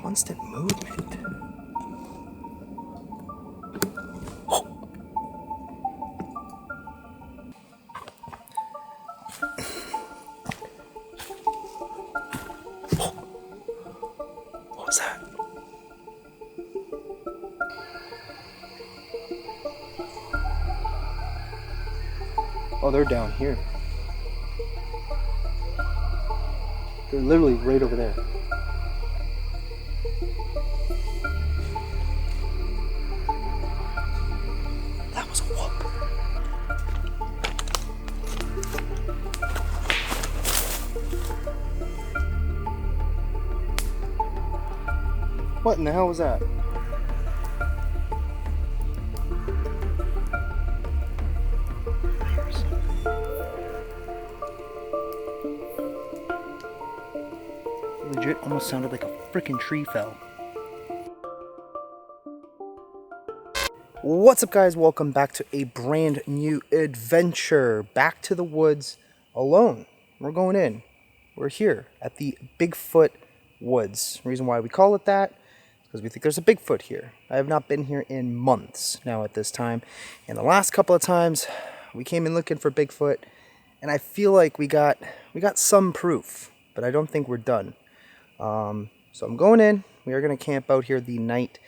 constant movement. What was that? Oh, they're down here. They're literally right over there. That was a whoop. What in the hell was that? Legit almost sounded like a freaking tree fell. What's up, guys? Welcome back to a brand new adventure. Back to the woods alone. We're going in. We're here at the Bigfoot Woods. The reason why we call it that is because we think there's a Bigfoot here. I have not been here in months now at this time. And the last couple of times we came in looking for Bigfoot, and I feel like we got some proof, but I don't think we're done. So I'm going in. We are going to camp out here the night,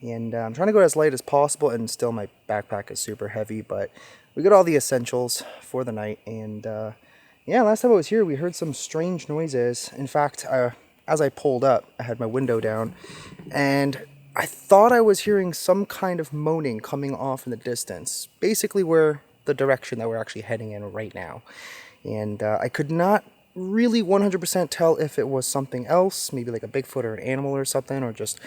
and I'm trying to go as light as possible, and still my backpack is super heavy, but we got all the essentials for the night. And yeah, last time I was here we heard some strange noises. In fact, as I pulled up, I had my window down, and I thought I was hearing some kind of moaning coming off in the distance, basically where the direction that we're actually heading in right now. And I could not really 100% tell if it was something else, maybe like a Bigfoot or an animal or something, or just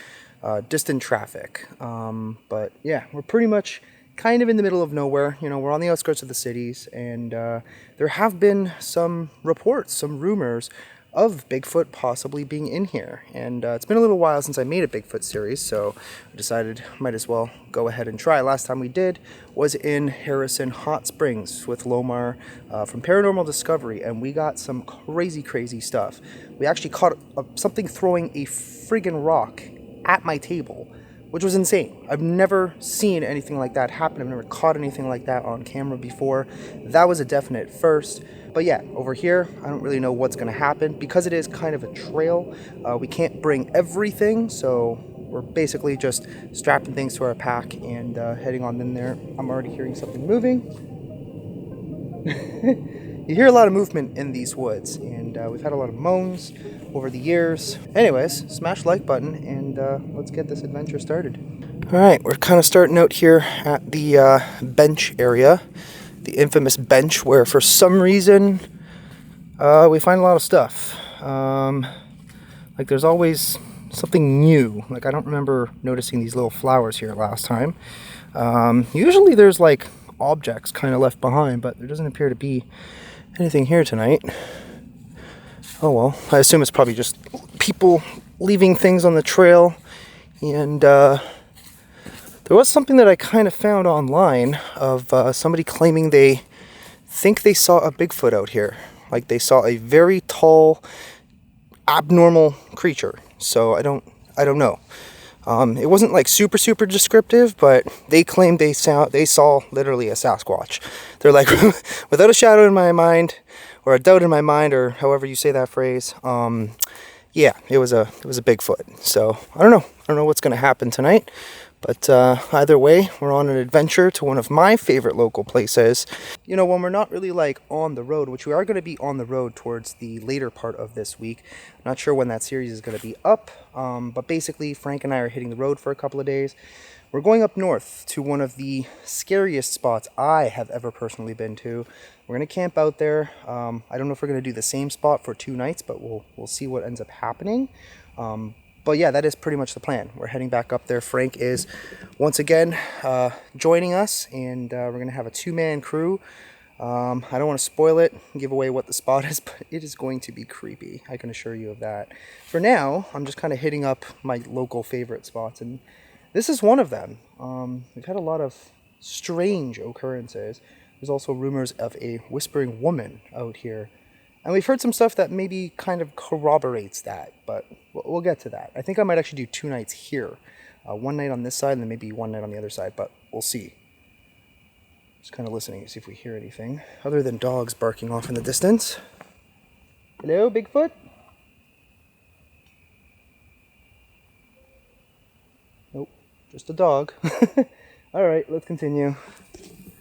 distant traffic. But yeah, we're pretty much kind of in the middle of nowhere. You know, we're on the outskirts of the cities, and there have been some reports, some rumors of Bigfoot possibly being in here. And it's been a little while since I made a Bigfoot series, so I decided might as well go ahead and try. Last time we did was in Harrison Hot Springs with Lomar from Paranormal Discovery, and we got some crazy stuff. We actually caught something throwing a friggin' rock at my table, which was insane. I've never seen anything like that happen. I've never caught anything like that on camera before. That was a definite first. But yeah, over here, I don't really know what's going to happen. Because it is kind of a trail, we can't bring everything, so we're basically just strapping things to our pack and heading on in there. I'm already hearing something moving. You hear a lot of movement in these woods, and we've had a lot of moans over the years. Anyways, smash the like button, and let's get this adventure started. Alright, we're kind of starting out here at the bench area. The infamous bench, where for some reason we find a lot of stuff. Like there's always something new. Like I don't remember noticing these little flowers here last time. Usually there's like objects kind of left behind, but there doesn't appear to be anything here tonight. Oh well, I assume it's probably just people leaving things on the trail. And there was something that I kind of found online of somebody claiming they think they saw a Bigfoot out here. Like they saw a very tall, abnormal creature. So I don't know. It wasn't like super descriptive, but they claimed they saw literally a Sasquatch. They're like, without a shadow in my mind, or a doubt in my mind, or however you say that phrase. Yeah, it was a Bigfoot. So I don't know what's gonna happen tonight. But either way, we're on an adventure to one of my favorite local places. You know, when we're not really like on the road, which we are going to be on the road towards the later part of this week. Not sure when that series is going to be up, but basically Frank and I are hitting the road for a couple of days. We're going up north to one of the scariest spots I have ever personally been to. We're going to camp out there. I don't know if we're going to do the same spot for 2 nights, but we'll see what ends up happening. But yeah, that is pretty much the plan. We're heading back up there. Frank is once again joining us, and we're going to have a 2-man crew. I don't want to spoil it and give away what the spot is, but it is going to be creepy. I can assure you of that. For now, I'm just kind of hitting up my local favorite spots, and this is one of them. We've had a lot of strange occurrences. There's also rumors of a whispering woman out here And we've heard some stuff that maybe kind of corroborates that, but we'll get to that. I think I might actually do 2 nights here. One night on this side and then maybe one night on the other side, but we'll see. Just kind of listening to see if we hear anything other than dogs barking off in the distance. Hello, Bigfoot? Nope, just a dog. All right, let's continue.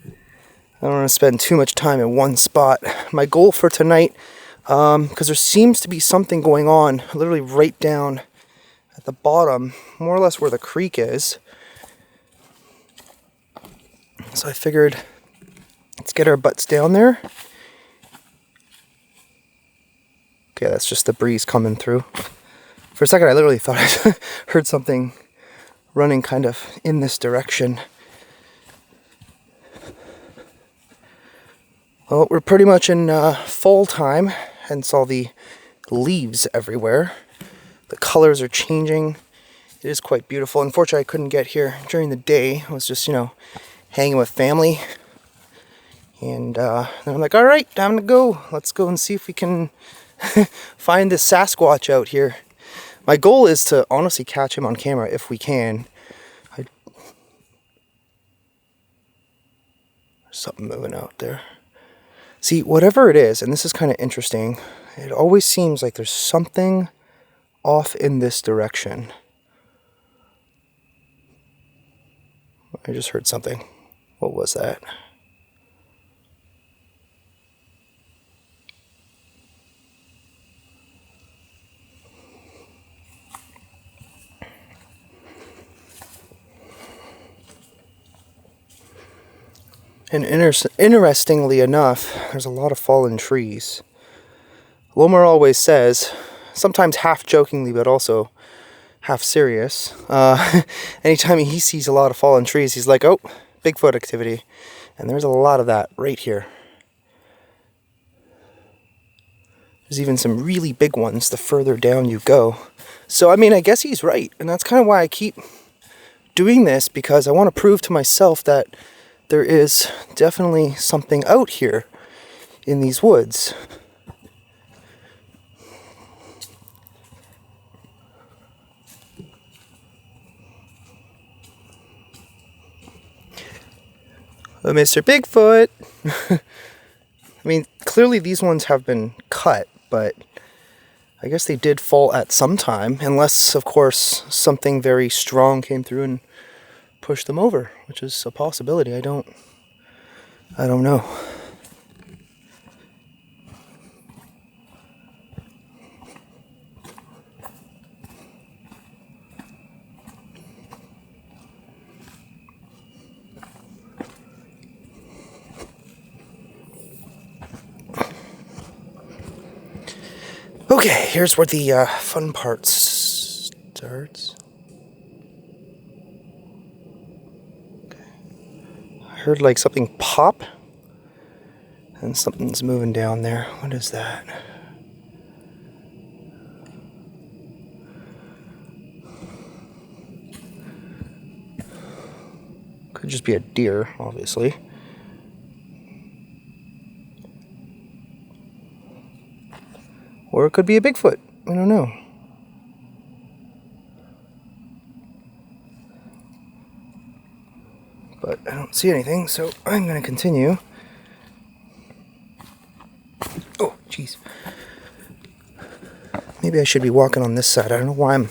I don't want to spend too much time in one spot. My goal for tonight, because there seems to be something going on literally right down at the bottom, more or less where the creek is. So I figured, let's get our butts down there. Okay, that's just the breeze coming through. For a second I literally thought I heard something running kind of in this direction. Well, we're pretty much in fall time, hence all the leaves everywhere. The colors are changing. It is quite beautiful. Unfortunately, I couldn't get here during the day. I was just, hanging with family. And then I'm like, all right, time to go. Let's go and see if we can find this Sasquatch out here. My goal is to honestly catch him on camera if we can. There's something moving out there. See, whatever it is, and this is kind of interesting, it always seems like there's something off in this direction. I just heard something. What was that? And interestingly enough, there's a lot of fallen trees. Lomar always says, sometimes half jokingly but also half serious, anytime he sees a lot of fallen trees, he's like, oh, Bigfoot activity. And there's a lot of that right here. There's even some really big ones the further down you go. So, I mean, I guess he's right. And that's kind of why I keep doing this, because I want to prove to myself that there is definitely something out here in these woods. Oh, Mr. Bigfoot! I mean, clearly these ones have been cut, but I guess they did fall at some time, unless, of course, something very strong came through and pushed them over, which is a possibility. I don't know. Okay, here's where the fun part starts. I heard like something pop, and something's moving down there. What is that? Could just be a deer, obviously. Or it could be a Bigfoot. I don't know. But I don't see anything, so I'm going to continue. Oh, jeez. Maybe I should be walking on this side. I don't know why I'm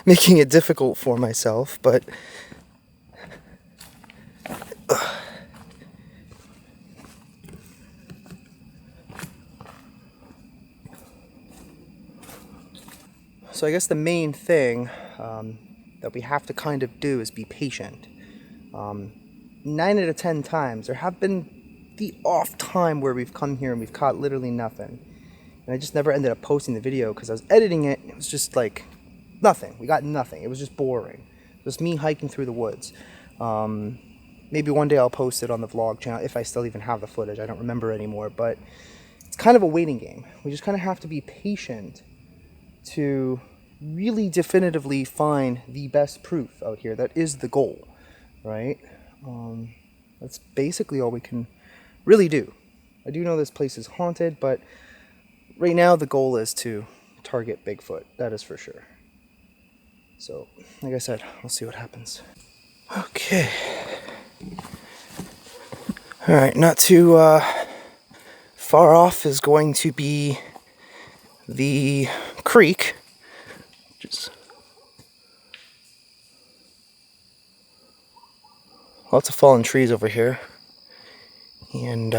making it difficult for myself, but... So I guess the main thing that we have to kind of do is be patient. 9 out of 10 times, there have been the off time where we've come here and we've caught literally nothing. And I just never ended up posting the video because I was editing it. It was just like nothing. We got nothing. It was just boring. Just me hiking through the woods. Maybe one day I'll post it on the vlog channel if I still even have the footage. I don't remember anymore. But it's kind of a waiting game. We just kind of have to be patient to really definitively find the best proof out here. That is the goal, right? That's basically all we can really do. I do know this place is haunted, but right now the goal is to target Bigfoot. That is for sure. So, like I said, we'll see what happens. Okay. Alright, not too far off is going to be the creek. Just lots of fallen trees over here. And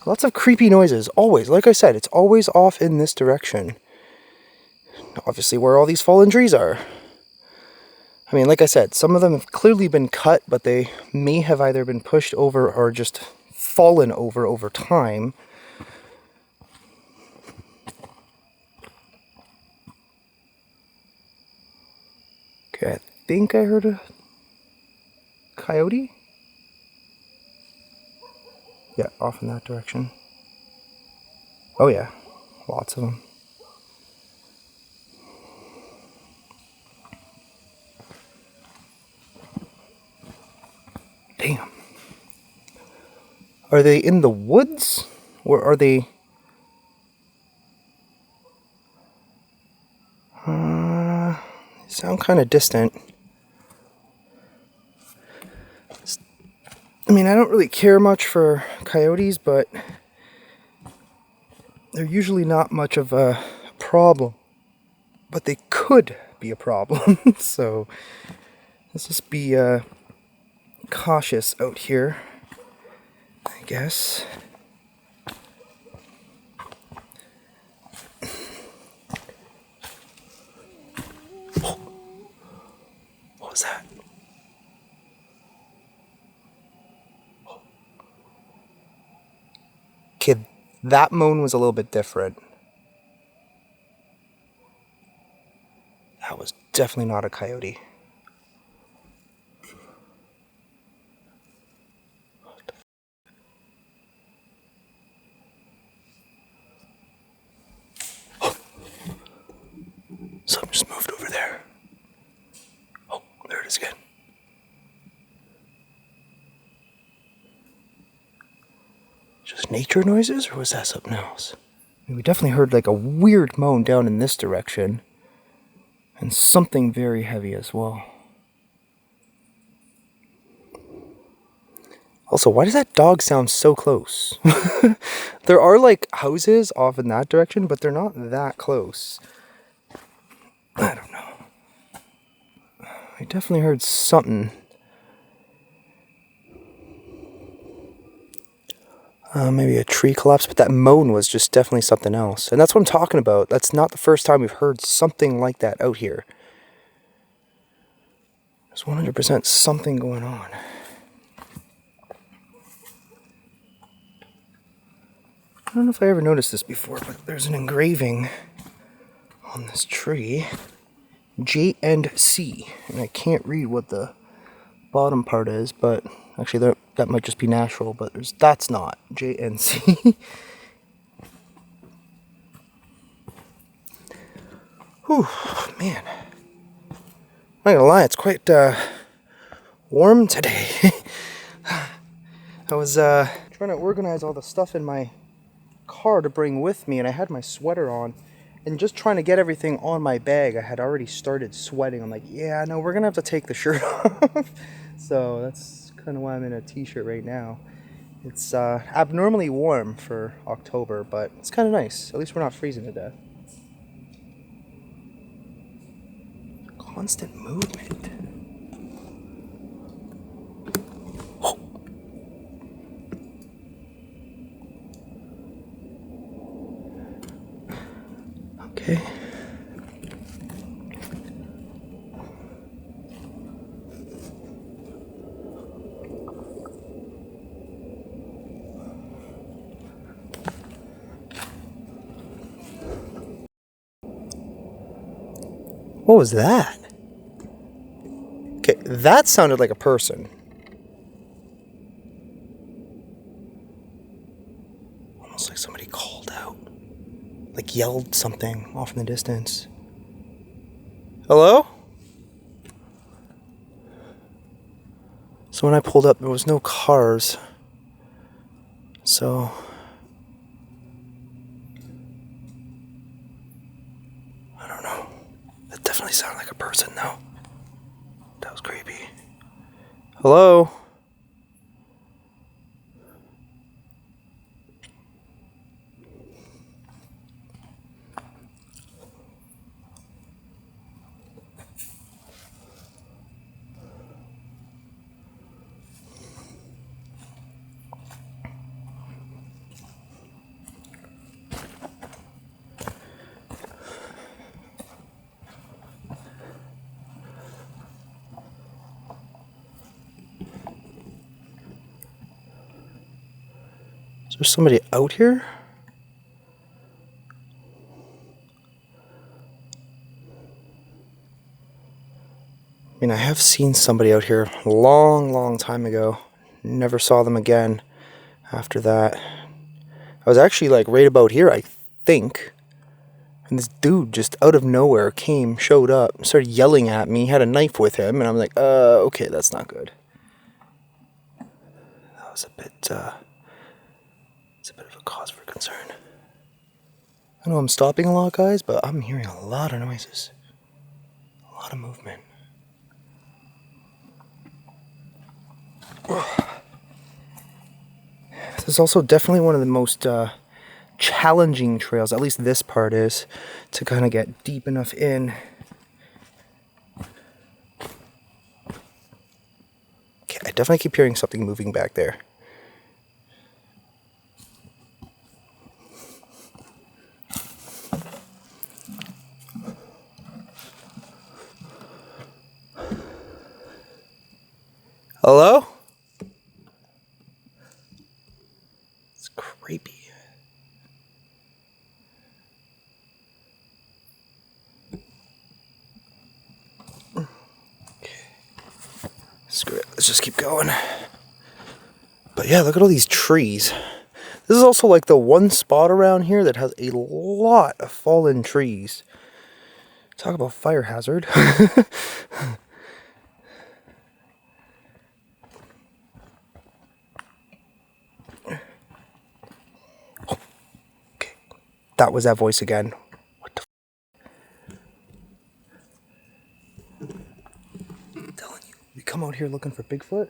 lots of creepy noises. Always. Like I said, it's always off in this direction. Obviously where all these fallen trees are. I mean, like I said, some of them have clearly been cut, but they may have either been pushed over or just fallen over time. Okay, I think I heard a coyote. Yeah, off in that direction. Oh yeah, lots of them. Damn. Are they in the woods? Or are they... sound kind of distant. I mean, I don't really care much for coyotes, but they're usually not much of a problem. But they could be a problem. So let's just be cautious out here, I guess. What was that? Okay, that moan was a little bit different. That was definitely not a coyote. Something just moved over there. Oh, there it is again. Just nature noises, or was that something else? I mean, we definitely heard like a weird moan down in this direction. And something very heavy as well. Also, why does that dog sound so close? There are like houses off in that direction, but they're not that close. I don't know. I definitely heard something. Maybe a tree collapse, but that moan was just definitely something else. And that's what I'm talking about. That's not the first time we've heard something like that out here. There's 100% something going on. I don't know if I ever noticed this before, but there's an engraving on this tree. J and C. And I can't read what the bottom part is, but actually that might just be natural, but that's not. J and C. Whew, man. I'm not gonna lie, it's quite warm today. I was trying to organize all the stuff in my car to bring with me, and I had my sweater on, and just trying to get everything on my bag, I had already started sweating. I'm like, yeah, no, we're gonna have to take the shirt off. So that's kind of why I'm in a t-shirt right now. It's abnormally warm for October, but it's kind of nice. At least we're not freezing to death. Constant movement. Oh. Okay. What was that? Okay, that sounded like a person. Almost like somebody called out. Like yelled something off in the distance. Hello? So when I pulled up, there was no cars. So definitely sounded like a person, though. That was creepy. Hello? Is there somebody out here? I mean, I have seen somebody out here a long time ago. Never saw them again after that. I was actually like right about here, I think. And this dude just out of nowhere showed up, started yelling at me, had a knife with him, and I'm like, okay, that's not good. That was it's a bit of a cause for concern. I know I'm stopping a lot, guys, but I'm hearing a lot of noises. A lot of movement. This is also definitely one of the most challenging trails, at least this part is, to kind of get deep enough in. Okay, I definitely keep hearing something moving back there. Hello? It's creepy. Screw it, let's just keep going. But yeah, look at all these trees. This is also like the one spot around here that has a lot of fallen trees. Talk about fire hazard. Okay, that was that voice again. What the I'm telling you, we come out here looking for Bigfoot.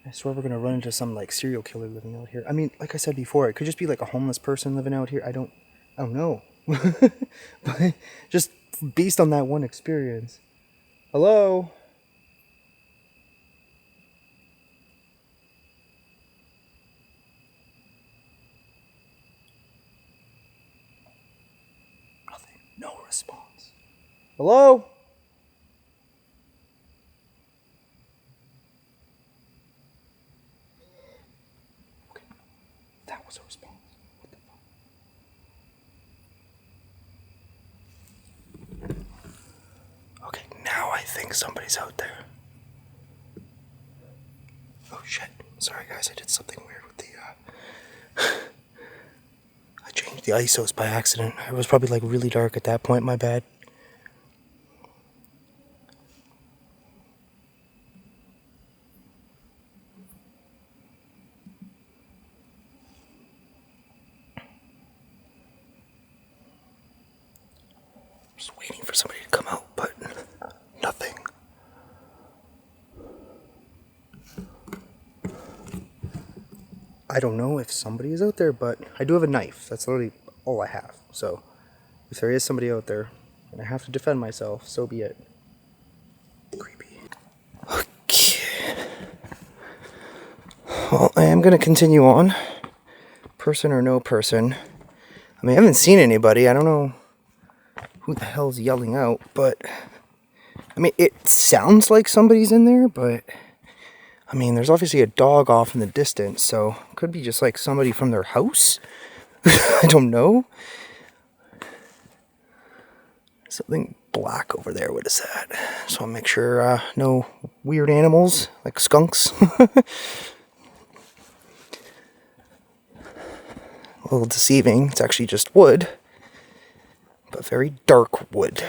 I swear we're gonna run into some like serial killer living out here. I mean, like I said before, it could just be like a homeless person living out here. I don't know. But just based on that one experience. Hello? Nothing. No response. Hello? Okay. That was a response. What the fuck? Okay, now I think somebody's out there. Oh shit. Sorry guys, I did something weird with the I changed the ISOs by accident. It was probably like really dark at that point, my bad. Just waiting for somebody to come out, but nothing. I don't know if somebody is out there, but I do have a knife. That's literally all I have. So if there is somebody out there and I have to defend myself, so be it. Creepy. Okay. Well, I am going to continue on. Person or no person. I mean, I haven't seen anybody. I don't know who the hell's yelling out, but I mean, it sounds like somebody's in there, but I mean, there's obviously a dog off in the distance, so it could be just like somebody from their house. I don't know. Something black over there. What is that? Just want to make sure no weird animals like skunks. A little deceiving. It's actually just wood, but very dark wood.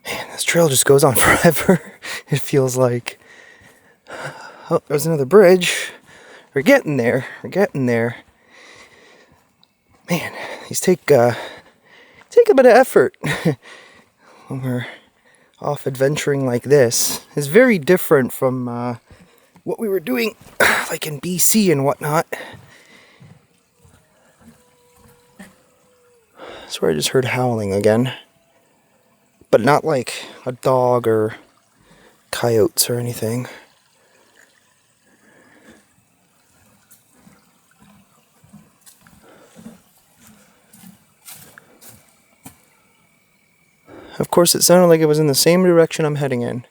Man, this trail just goes on forever. It feels like Oh, there's another bridge. We're getting there. We're getting there. Man, these take a bit of effort when we're off adventuring like this. It's very different from what we were doing like in BC and whatnot. That's where I just heard howling again. But not like a dog or coyotes or anything. Of course, it sounded like it was in the same direction I'm heading in.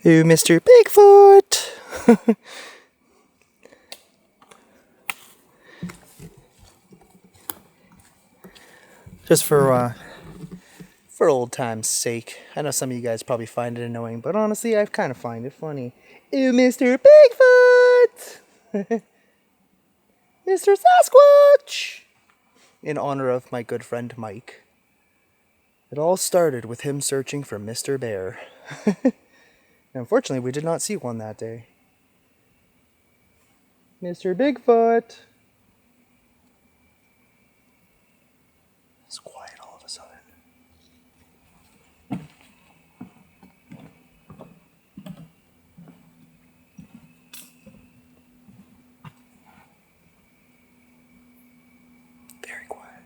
Ooh, Mr. Bigfoot! Just for old time's sake. I know some of you guys probably find it annoying, but honestly, I kind of find it funny. Ooh, Mr. Bigfoot! Mr. Sasquatch! In honor of my good friend Mike. It all started with him searching for Mr. Bear. Unfortunately, we did not see one that day. Mr. Bigfoot! It's quiet all of a sudden. Very quiet.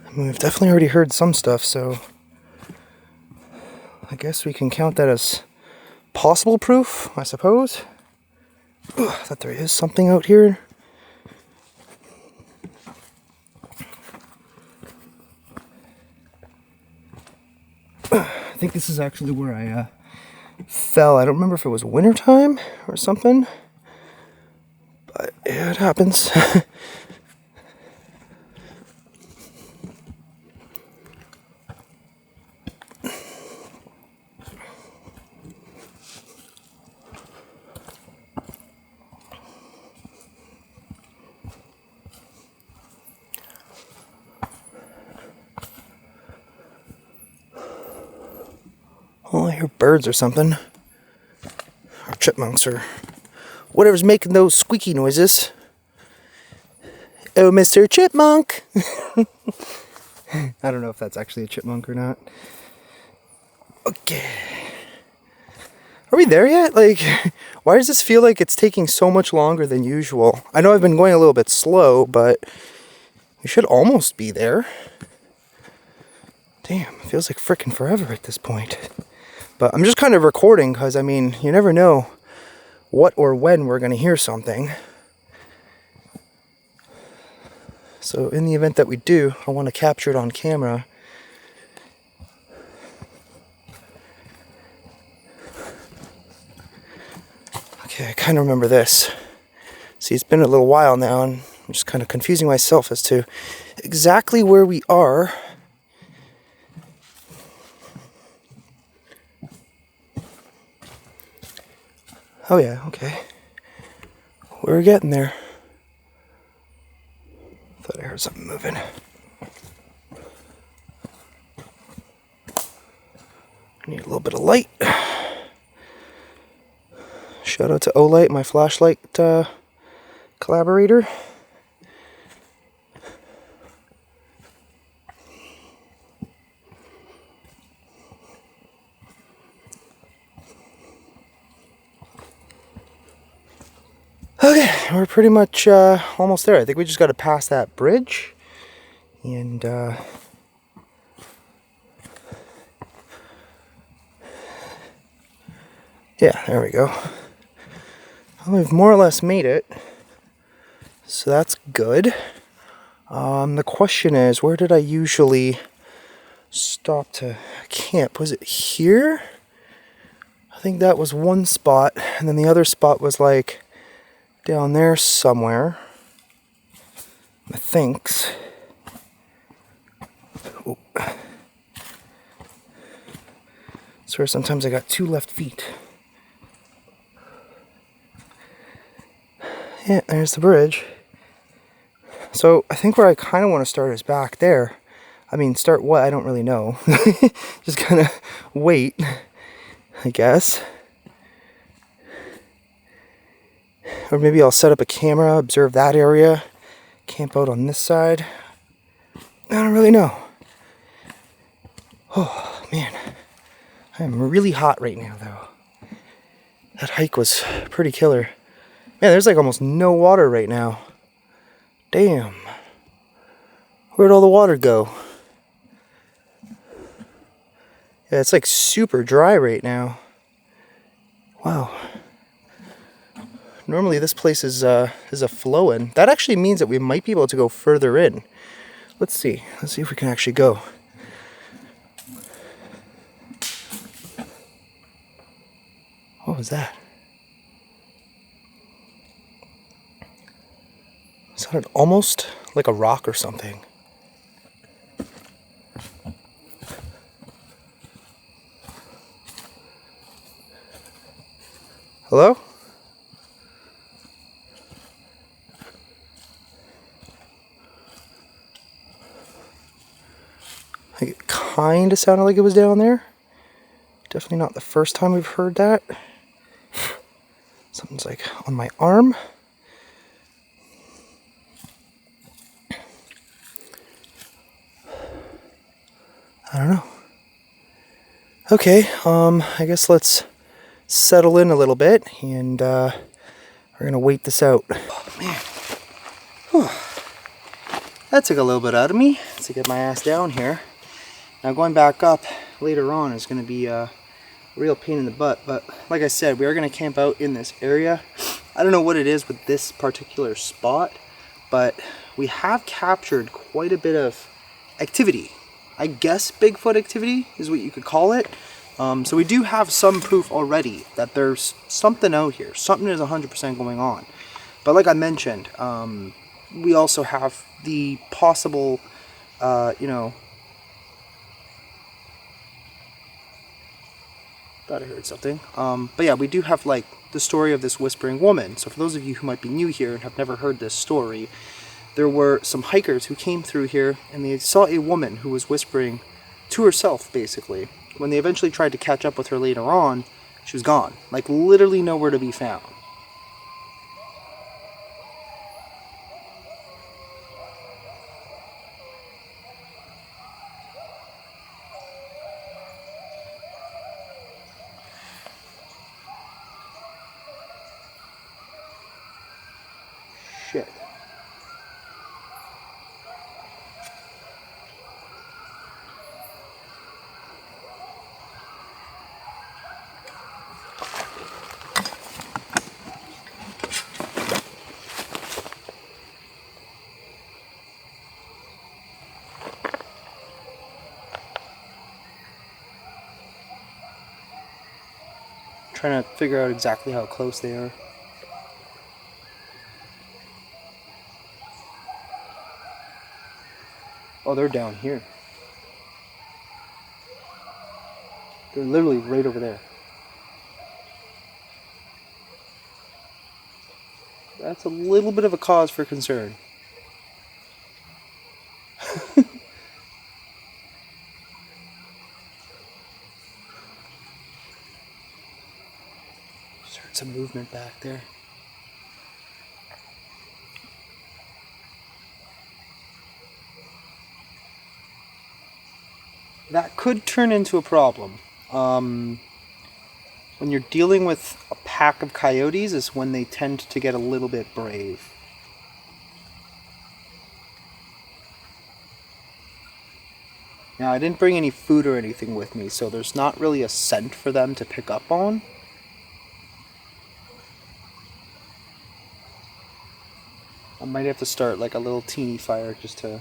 I mean, we've definitely already heard some stuff, so I guess we can count that as possible proof, I suppose. Ugh, that there is something out here. I think this is actually where I fell. I don't remember if it was wintertime or something, but yeah, it happens. Oh, I hear birds or something. Or chipmunks or whatever's making those squeaky noises. Oh, Mr. Chipmunk! I don't know if that's actually a chipmunk or not. Okay. Are we there yet? Like, why does this feel like it's taking so much longer than usual? I know I've been going a little bit slow, but we should almost be there. Damn, it feels like frickin' forever at this point. But I'm just kind of recording because, I mean, you never know what or when we're going to hear something. So in the event that we do, I want to capture it on camera. Okay, I kind of remember this. See, it's been a little while now, and I'm just kind of confusing myself as to exactly where we are. Oh yeah, okay. We're getting there. Thought I heard something moving. I need a little bit of light. Shout out to Olight, my flashlight collaborator. Okay, we're pretty much almost there. I think we just got to pass that bridge. And yeah, there we go. Well, we've more or less made it. So that's good. The question is, where did I usually stop to camp? Was it here? I think that was one spot. And then the other spot was like down there somewhere. methinks. Oh. Swear sometimes I got two left feet. Yeah, there's the bridge. So I think where I kind of want to start is back there. I mean, start what? I don't really know. Just kind of wait, I guess. Or maybe I'll set up a camera, observe that area, camp out on this side. I don't really know. Oh, man. I am really hot right now, though. That hike was pretty killer. Man, there's like almost no water right now. Damn. Where'd all the water go? Yeah, it's like super dry right now. Wow. Normally this place is a flowing. That actually means that we might be able to go further in. Let's see. Let's see if we can actually go. What was that? It sounded almost like a rock or something. Hello? Like it kind of sounded like it was down there. Definitely not the first time we've heard that. Something's like on my arm. I don't know. Okay, I guess let's settle in a little bit and we're gonna wait this out. Oh man. Whew. That took a little bit out of me to get my ass down here. Now going back up later on is going to be a real pain in the butt, but like I said, we are going to camp out in this area. I don't know what it is with this particular spot, but we have captured quite a bit of activity. I guess Bigfoot activity is what you could call it. So we do have some proof already that there's something out here. Something is 100% going on. But like I mentioned, we also have the possible, you know, thought I heard something. But yeah, we do have like the story of this whispering woman. So for those of you who might be new here and have never heard this story, there were some hikers who came through here and they saw a woman who was whispering to herself, basically. When they eventually tried to catch up with her later on, she was gone. Like literally nowhere to be found. Shit. Trying to figure out exactly how close they are. Oh, they're down here. They're literally right over there. That's a little bit of a cause for concern. Just heard some movement back there. That could turn into a problem. When you're dealing with a pack of coyotes is when they tend to get a little bit brave. Now, I didn't bring any food or anything with me, so there's not really a scent for them to pick up on. I might have to start like a little teeny fire just to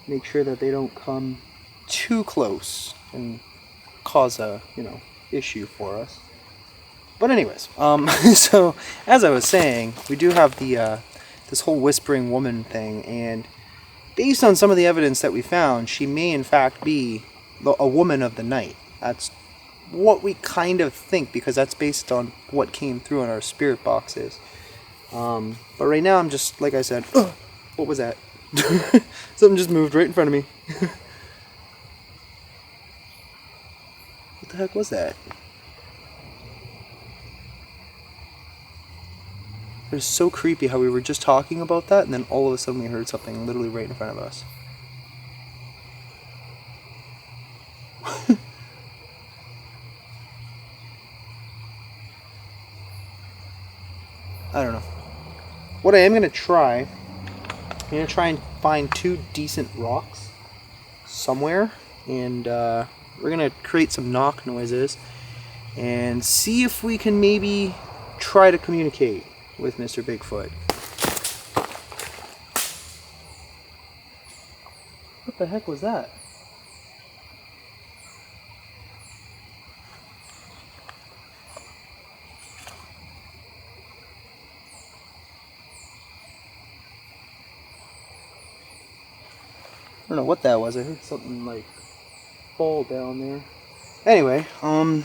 make sure that they don't come too close and cause a, you know, issue for us. But anyways, so as I was saying, we do have the this whole whispering woman thing, and based on some of the evidence that we found, she may in fact be a woman of the night. That's what we kind of think, because that's based on what came through in our spirit boxes. But right now I'm just, like I said, what was that? Something just moved right in front of me. What the heck was that? It was so creepy how we were just talking about that, and then all of a sudden we heard something literally right in front of us. I don't know. What I am going to try, I'm going to try and find 2 decent rocks somewhere, and we're going to create some knock noises and see if we can maybe try to communicate with Mr. Bigfoot. What the heck was that? I don't know what that was. I heard something like fall down there. Anyway, I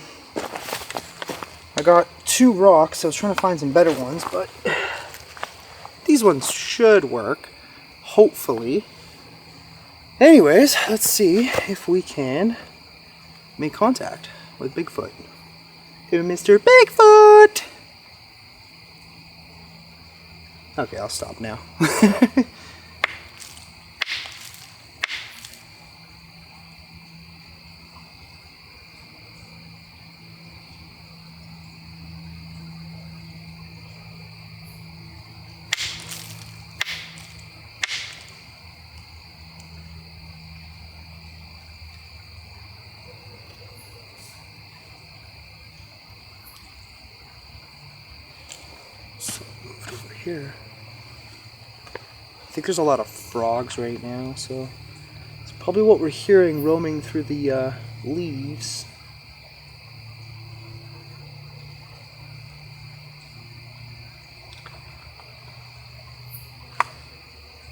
got 2 rocks. I was trying to find some better ones, but these ones should work, hopefully. Anyways, let's see if we can make contact with Bigfoot. Hey, Mr. Bigfoot! Okay, I'll stop now. So moved over here. I think there's a lot of frogs right now, so it's probably what we're hearing roaming through the leaves.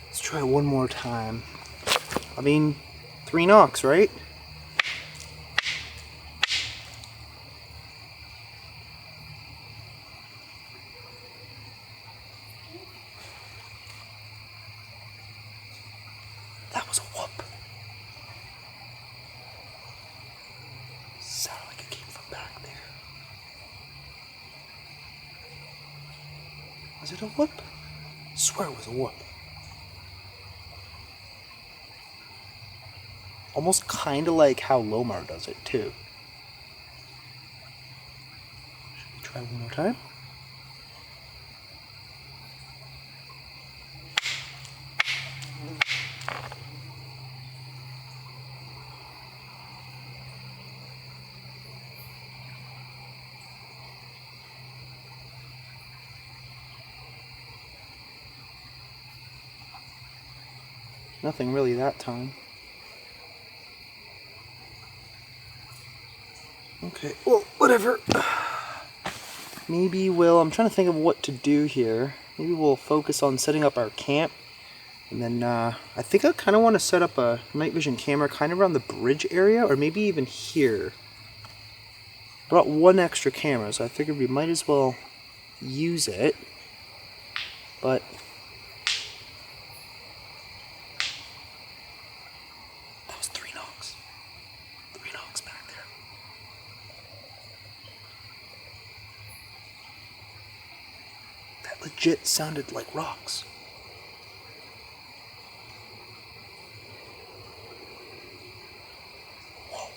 Let's try one more time. I mean, 3 knocks, right? That was a whoop. Sounded like it came from back there. Was it a whoop? I swear it was a whoop. Almost kind of like how Lomar does it too. Should we try one more time? Nothing really that time. Okay, well, whatever. Maybe I'm trying to think of what to do here. Maybe we'll focus on setting up our camp. And then I think I kind of want to set up a night vision camera kind of around the bridge area, or maybe even here. I brought 1 extra camera, so I figured we might as well use it. But that was 3 knocks. 3 knocks back there. That legit sounded like rocks. Whoa.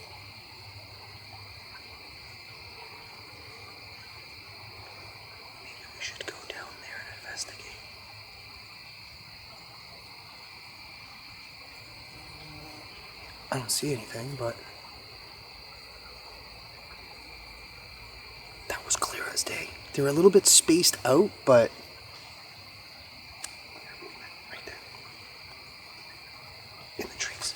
Maybe we should go down there and investigate. I don't see anything, but that was clear as day. They were a little bit spaced out, but right there in the trees.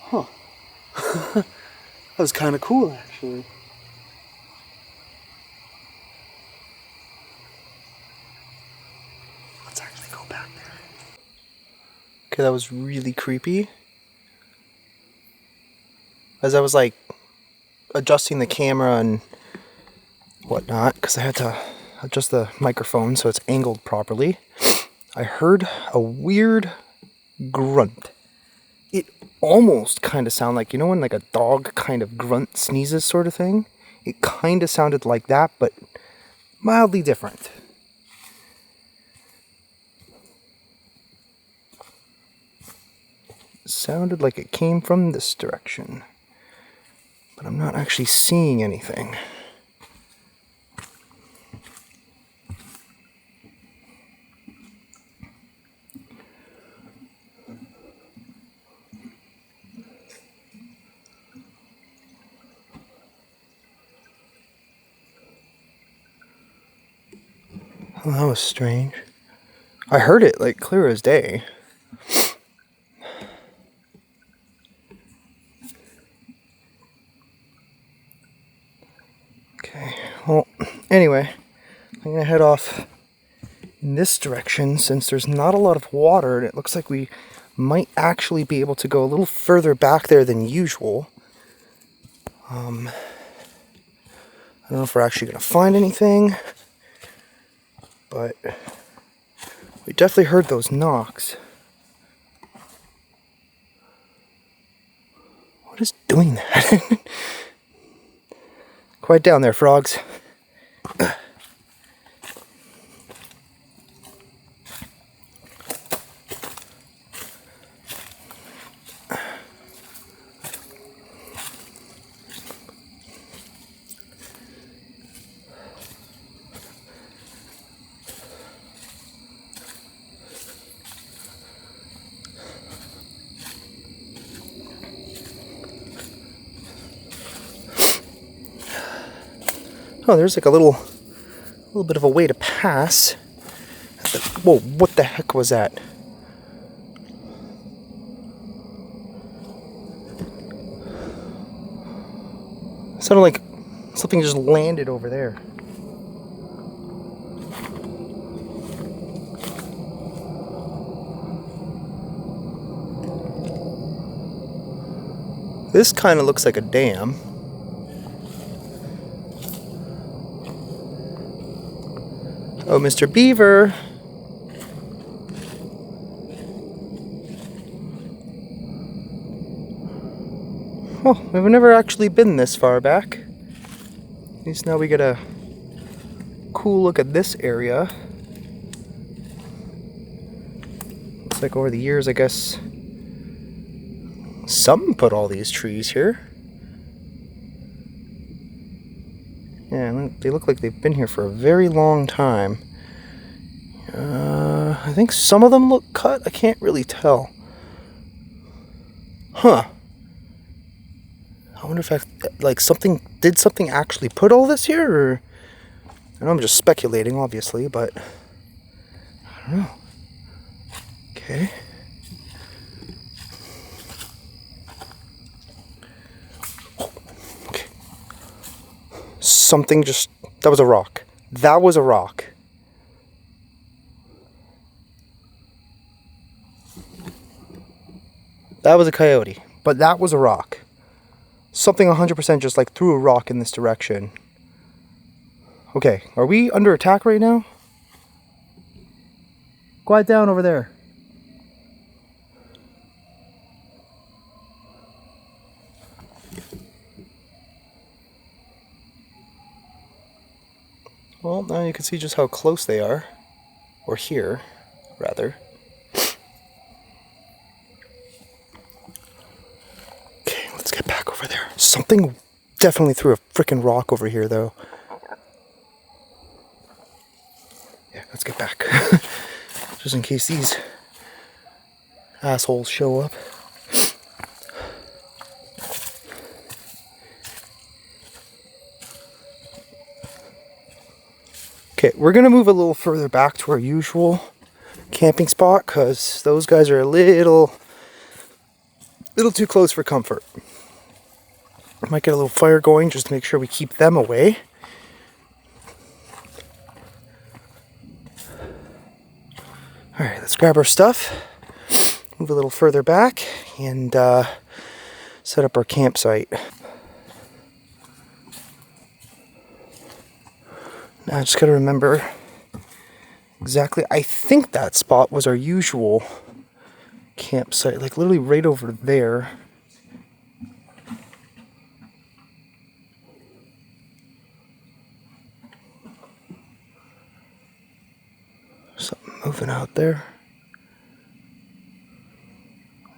Huh. That was kind of cool, actually. Let's actually go back there. Okay, that was really creepy. As I was like adjusting the camera and whatnot, because I had to adjust the microphone so it's angled properly, I heard a weird grunt. It almost kind of sounded like, you know when like a dog kind of grunt sneezes sort of thing? It kind of sounded like that, but mildly different. It sounded like it came from this direction, but I'm not actually seeing anything. Oh, that was strange. I heard it like clear as day. Okay, well, anyway, I'm gonna head off in this direction since there's not a lot of water and it looks like we might actually be able to go a little further back there than usual. I don't know if we're actually gonna find anything, but we definitely heard those knocks. What is doing that? Quiet down there, frogs. Oh, there's like a little bit of a way to pass. Whoa, what the heck was that? Sounded like something just landed over there. This kind of looks like a dam. Oh, Mr. Beaver. Oh, we've never actually been this far back. At least now we get a cool look at this area. Looks like over the years, I guess, some put all these trees here. Yeah, they look like they've been here for a very long time. I think some of them look cut. I can't really tell. Huh. I wonder if did something actually put all this here, or I know I'm just speculating, obviously, but I don't know. Okay. Okay. Something just, that was a rock. That was a rock. That was a coyote, but that was a rock. Something 100% just like threw a rock in this direction. Okay, are we under attack right now? Quiet down over there. Well, now you can see just how close they are. Or here, rather. Okay, let's get back over there. Something definitely threw a freaking rock over here, though. Yeah, let's get back. Just in case these assholes show up. Okay, we're gonna move a little further back to our usual camping spot because those guys are a little little too close for comfort. Might get a little fire going just to make sure we keep them away. Alright, let's grab our stuff, move a little further back, and set up our campsite. Now I just gotta remember exactly, I think that spot was our usual campsite, like literally right over there. Something moving out there.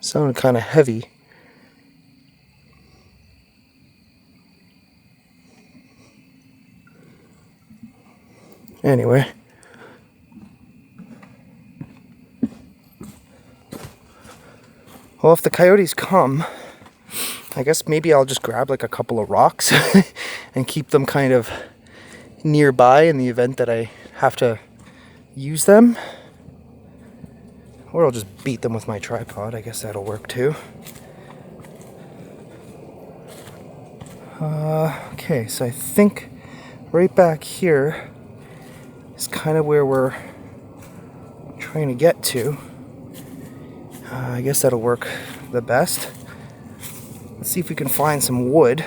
Sounded kind of heavy. Anyway. Well, if the coyotes come, I guess maybe I'll just grab like a couple of rocks and keep them kind of nearby in the event that I have to use them. Or I'll just beat them with my tripod. I guess that'll work too. Okay, so I think right back here is kind of where we're trying to get to. I guess that'll work the best. Let's see if we can find some wood.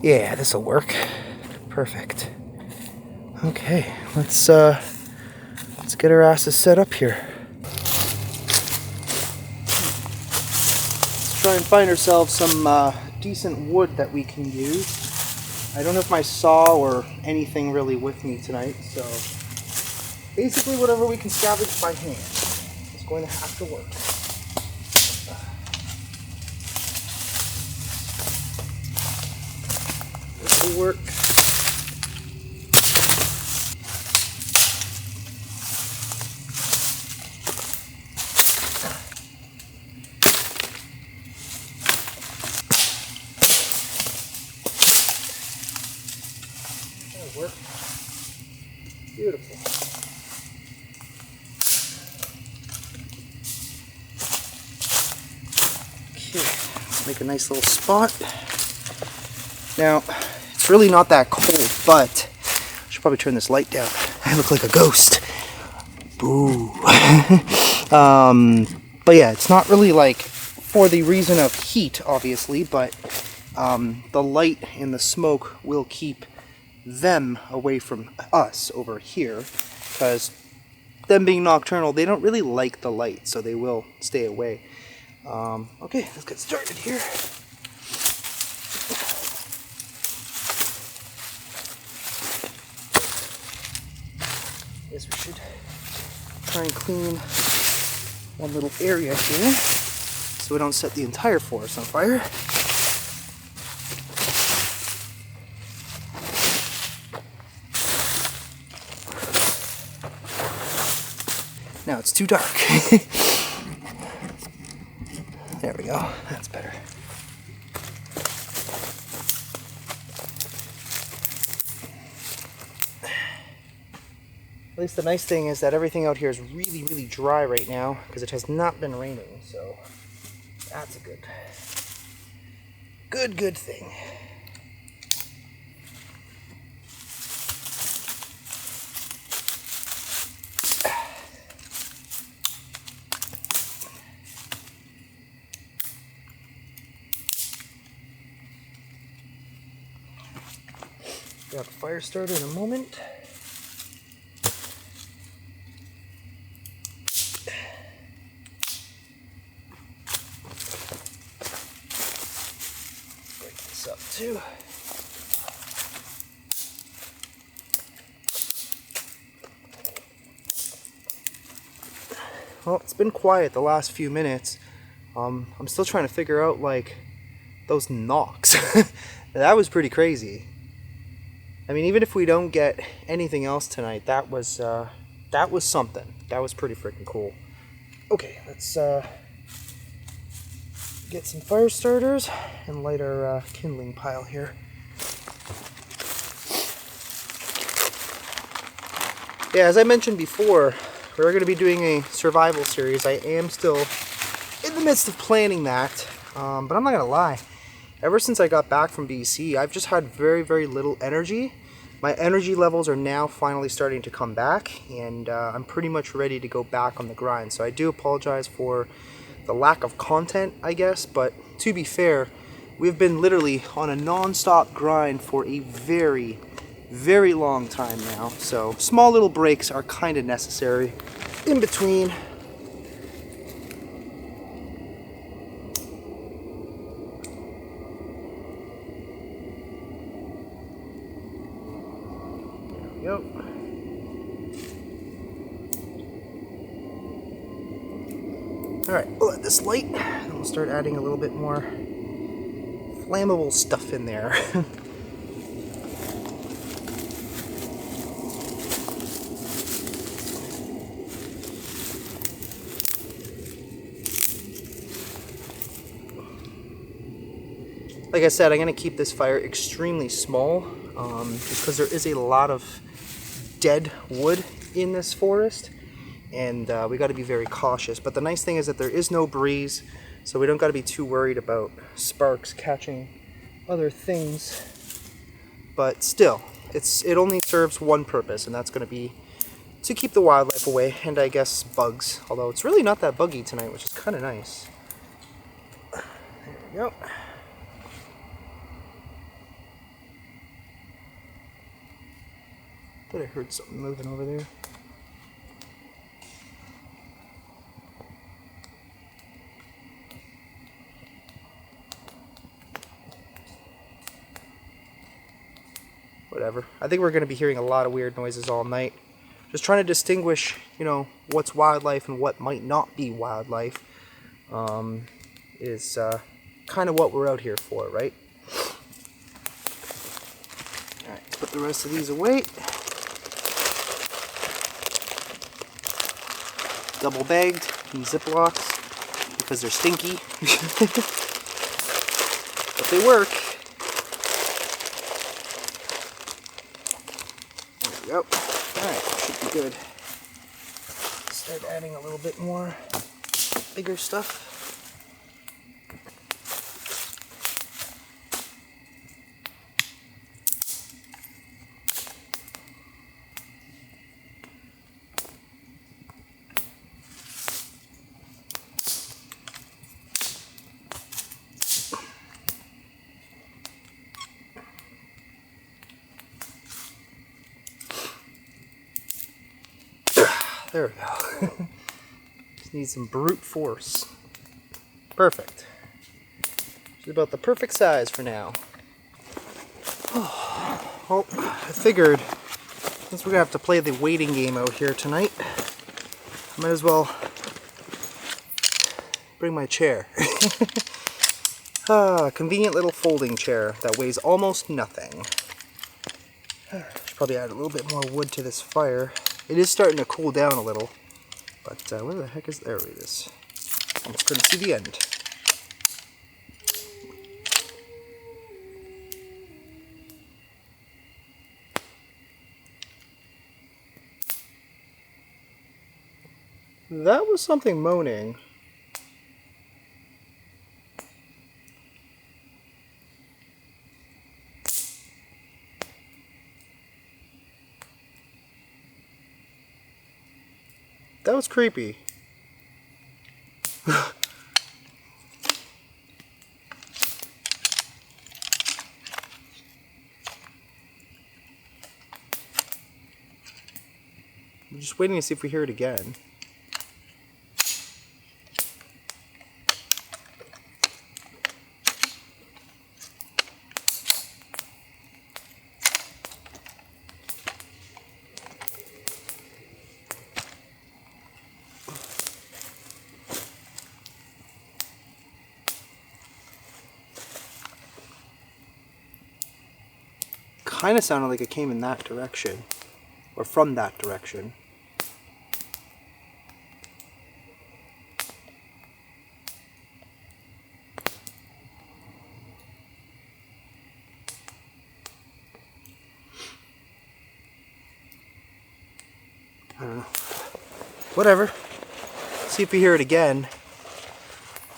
Yeah, this'll work. Perfect. Okay, let's get our asses set up here. Let's try and find ourselves some decent wood that we can use. I don't have my saw or anything really with me tonight, so basically whatever we can scavenge by hand is going to have to work. This will work. Work. Beautiful. Okay, let's make a nice little spot. Now, it's really not that cold, but I should probably turn this light down. I look like a ghost. Boo. But yeah, it's not really like for the reason of heat, obviously, but the light and the smoke will keep them away from us over here, because them being nocturnal, they don't really like the light, so they will stay away. Okay, let's get started here. Guess we should try and clean one little area here so we don't set the entire forest on fire. Now it's too dark. There we go. That's better. At least the nice thing is that everything out here is really, really dry right now because it has not been raining, so that's a good thing. Got the fire started in a moment. Break this up too. Well, it's been quiet the last few minutes. I'm still trying to figure out like those knocks. That was pretty crazy. I mean, even if we don't get anything else tonight, that was something. That was pretty freaking cool. Okay, let's get some fire starters and light our kindling pile here. Yeah, as I mentioned before, we're going to be doing a survival series. I am still in the the midst of planning that, but I'm not gonna lie. Ever since I got back from BC, I've just had very little energy. My energy levels are now finally starting to come back, and I'm pretty much ready to go back on the grind. So I do apologize for the lack of content, I guess, but to be fair, we've been literally on a non-stop grind for a very long time now. So small little breaks are kind of necessary in between. Yep. Alright, we'll let this light, and we'll start adding a little bit more flammable stuff in there. Like I said, I'm going to keep this fire extremely small, just because there is a lot of dead wood in this forest, and we got to be very cautious. But the nice thing is that there is no breeze, so we don't got to be too worried about sparks catching other things. But still, it only serves one purpose, and that's going to be to keep the wildlife away, and I guess bugs. Although it's really not that buggy tonight, which is kind of nice. There we go. Thought I heard something moving over there. Whatever. I think we're going to be hearing a lot of weird noises all night. Just trying to distinguish, you know, what's wildlife and what might not be wildlife is kind of what we're out here for, right? Alright, put the rest of these away. Double bagged in Ziplocs because they're stinky. But they work. There we go. Alright, should be good. Start adding a little bit more bigger stuff. There we go. Just need some brute force. Perfect. It's about the perfect size for now. Well, I figured since we're gonna have to play the waiting game out here tonight, I might as well bring my chair. Convenient little folding chair that weighs almost nothing. Should probably add a little bit more wood to this fire. It is starting to cool down a little, but where the heck is... There it is. Almost couldn't see the end. That was something moaning. That was creepy. I'm just waiting to see if we hear it again. Kind of sounded like it came in that direction, or from that direction. I don't know. Whatever. See if we hear it again.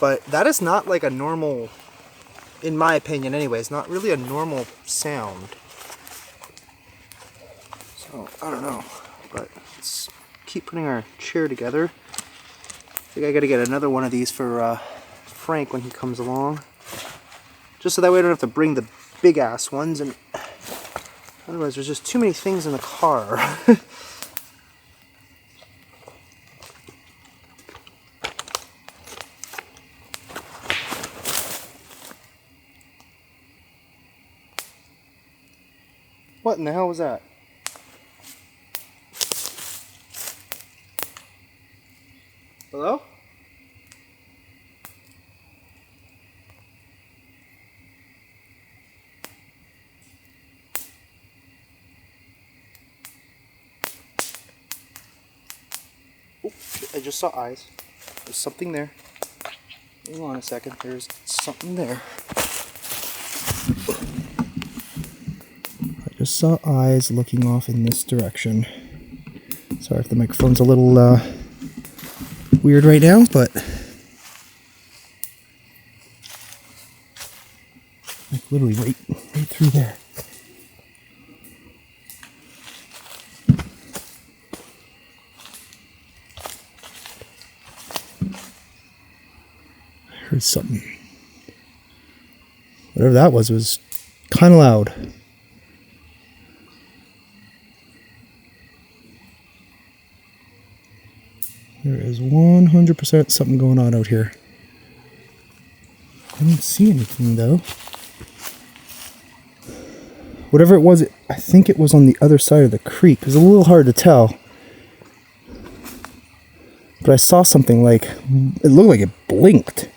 but that is not like a normal, in my opinion anyways, not really a normal sound. So, I don't know, but let's keep putting our chair together. I think I gotta get another one of these for Frank when he comes along. Just so that way I don't have to bring the big ass ones, and otherwise there's just too many things in the car. What in the hell was that? Hello? Oh, I just saw eyes. There's something there. Hang on a second. There's something there. I just saw eyes looking off in this direction. Sorry if the microphone's a little weird right now, but like literally right through there. I heard something. Whatever that was kind of loud. There is 100% something going on out here. I don't see anything though. Whatever it was, I think it was on the other side of the creek. It was a little hard to tell. But I saw something like, it looked like it blinked.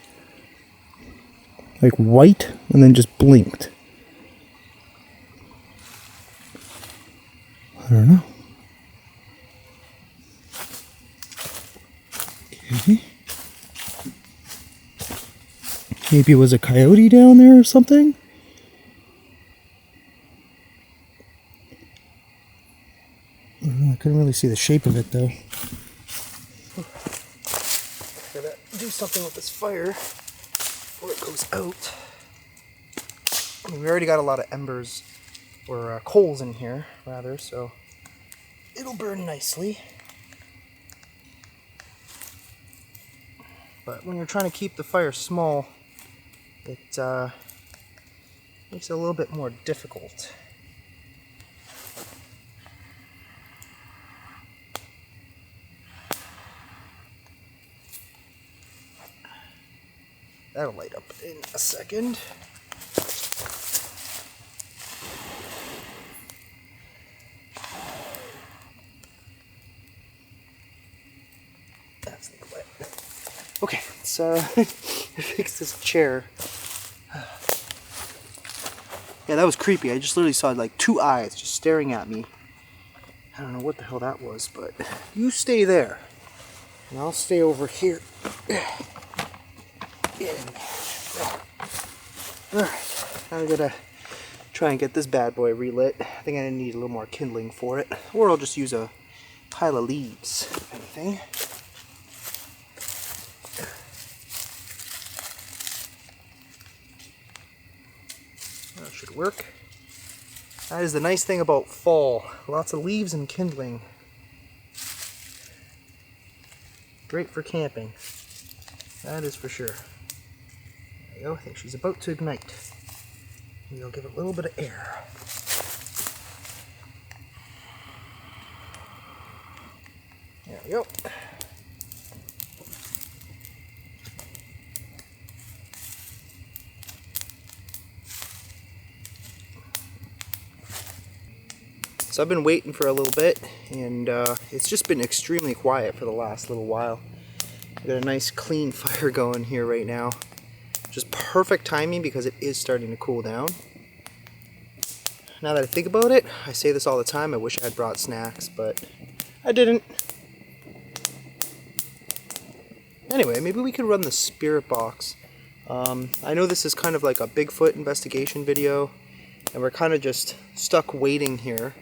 Like white, and then just blinked. I don't know. Okay. Maybe it was a coyote down there or something? I don't know, I couldn't really see the shape of it though. Gotta do something with this fire before it goes out. I mean, we already got a lot of embers, or coals in here, rather, so it'll burn nicely. But when you're trying to keep the fire small, it makes it a little bit more difficult. That'll light up in a second. That's lit. Okay, let's fix this chair. Yeah, that was creepy. I just literally saw like two eyes just staring at me. I don't know what the hell that was, but you stay there. And I'll stay over here. Alright, now I gotta try and get this bad boy relit. I think I need a little more kindling for it. Or I'll just use a pile of leaves, if anything. That should work. That is the nice thing about fall. Lots of leaves and kindling. Great for camping. That is for sure. There we go. I think she's about to ignite. We'll give it a little bit of air. There we go. So I've been waiting for a little bit, and it's just been extremely quiet for the last little while. I've got a nice clean fire going here right now. Just perfect timing because it is starting to cool down. Now that I think about it, I say this all the time, I wish I had brought snacks, but I didn't. Anyway, maybe we could run the spirit box. I know this is kind of like a Bigfoot investigation video, and we're kind of just stuck waiting here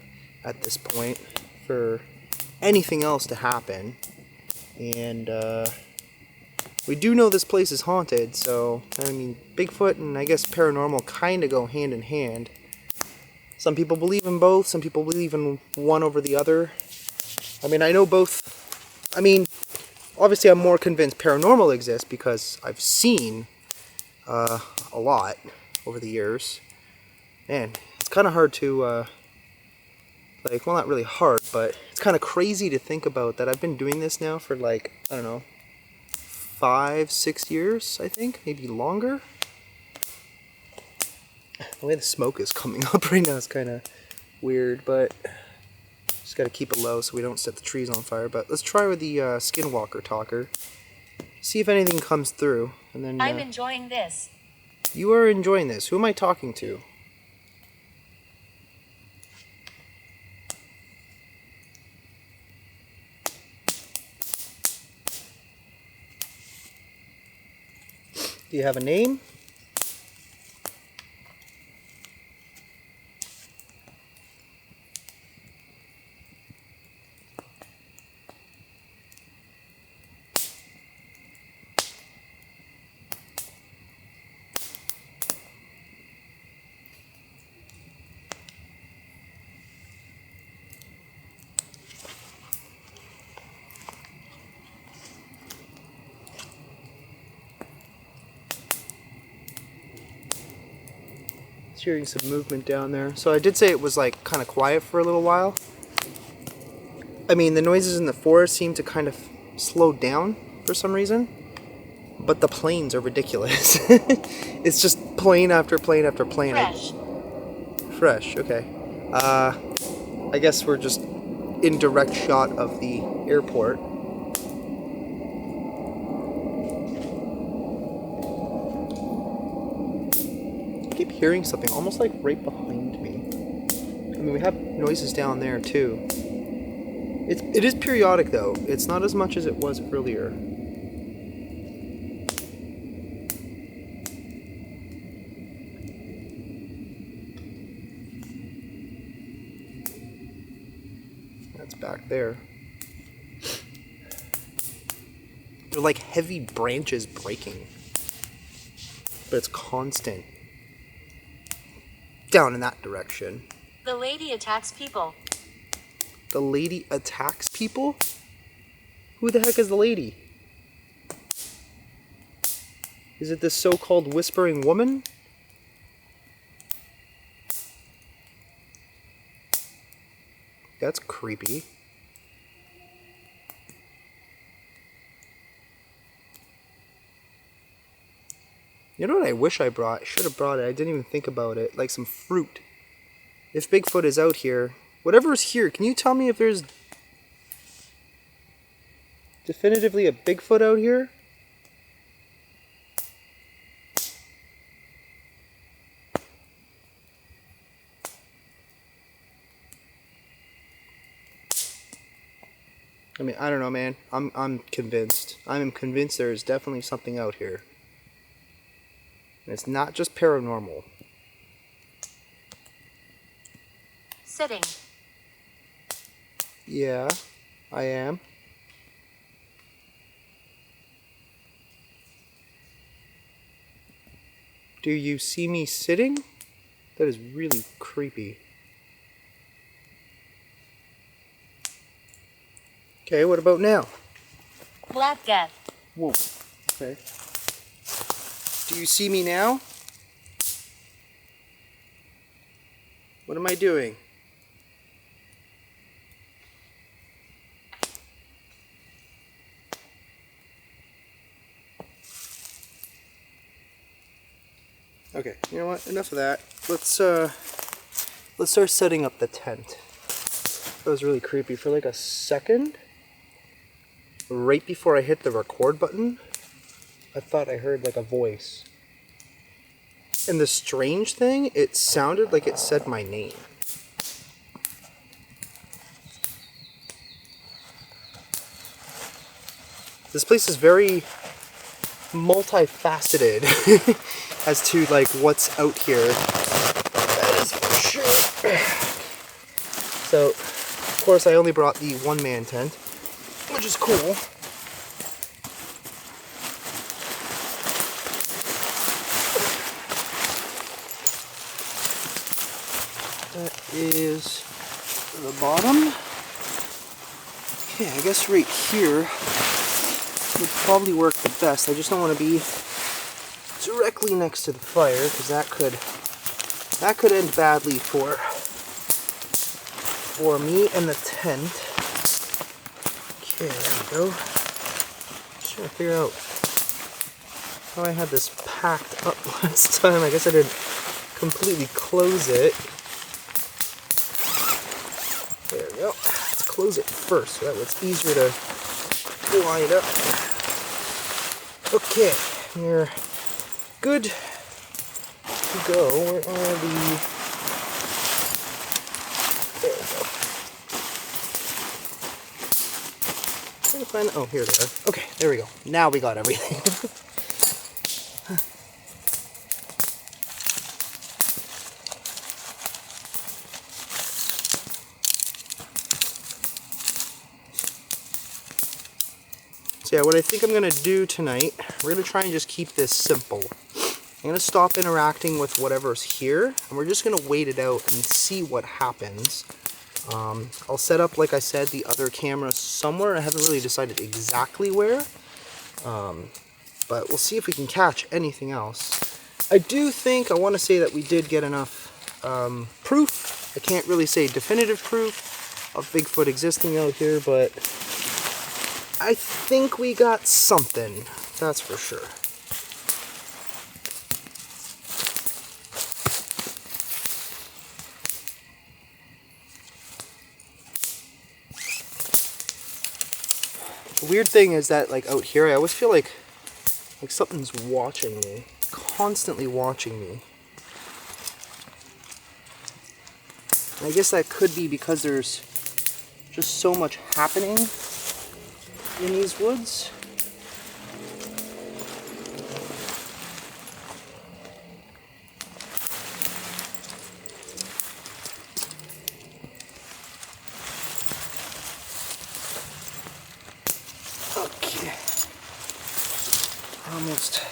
at this point for anything else to happen. And We do know this place is haunted, so, I mean, Bigfoot and I guess paranormal kind of go hand in hand. Some people believe in both, some people believe in one over the other. I mean, I know both. I mean, obviously I'm more convinced paranormal exists because I've seen a lot over the years. Man, it's kind of hard to, like, well, not really hard, but it's kind of crazy to think about that I've been doing this now for, like, I don't know, 5-6 years, I think, maybe longer. The way the smoke is coming up right now is kind of weird, but just got to keep it low so we don't set the trees on fire. But let's try with the Skinwalker Talker. See if anything comes through, and then. I'm enjoying this. You are enjoying this. Who am I talking to? Do you have a name? Hearing some movement down there. So I did say it was like kind of quiet for a little while. I mean, the noises in the forest seem to kind of slow down for some reason, but the planes are ridiculous. It's just plane after plane after plane. Fresh, okay. I guess we're just in direct shot of the airport. I keep hearing something almost like right behind me. I mean, we have noises down there too. It is periodic though. It's not as much as it was earlier. That's back there. They're like heavy branches breaking, but it's constant. Down in that direction. The lady attacks people. The lady attacks people? Who the heck is the lady? Is it this so-called whispering woman? That's creepy. You know what I wish I brought? I should have brought it. I didn't even think about it. Like some fruit. If Bigfoot is out here, whatever is here, can you tell me if there's definitively a Bigfoot out here? I mean, I don't know, man. I'm convinced. I'm convinced there is definitely something out here. And it's not just paranormal. Sitting. Yeah, I am. Do you see me sitting? That is really creepy. Okay, what about now? Black Death. Whoa. Okay. Do you see me now? What am I doing? Okay, you know what? Enough of that. Let's start setting up the tent. That was really creepy for like a second. Right before I hit the record button, I thought I heard like a voice. And the strange thing, it sounded like it said my name. This place is very multifaceted as to like what's out here. That is for sure. So, of course, I only brought the one-man tent, which is cool. That is the bottom. Okay, I guess right here would probably work the best. I just don't want to be directly next to the fire because that could end badly for me and the tent. Okay, there we go. Just trying to figure out how I had this packed up last time. I guess I didn't completely close it. There we go. Let's close it first so that way it's easier to line up. Okay, we're good to go. Where are the... There we go. Trying to find... Oh, here they are. Okay, there we go. Now we got everything. So yeah, what I think I'm going to do tonight, we're going to try and just keep this simple. I'm going to stop interacting with whatever's here, and we're just going to wait it out and see what happens. I'll set up, like I said, the other camera somewhere. I haven't really decided exactly where, but we'll see if we can catch anything else. I do think, I want to say that we did get enough proof. I can't really say definitive proof of Bigfoot existing out here, but I think we got something, that's for sure. The weird thing is that, like, out here, I always feel like something's watching me, constantly watching me. And I guess that could be because there's just so much happening in these woods. Okay. Almost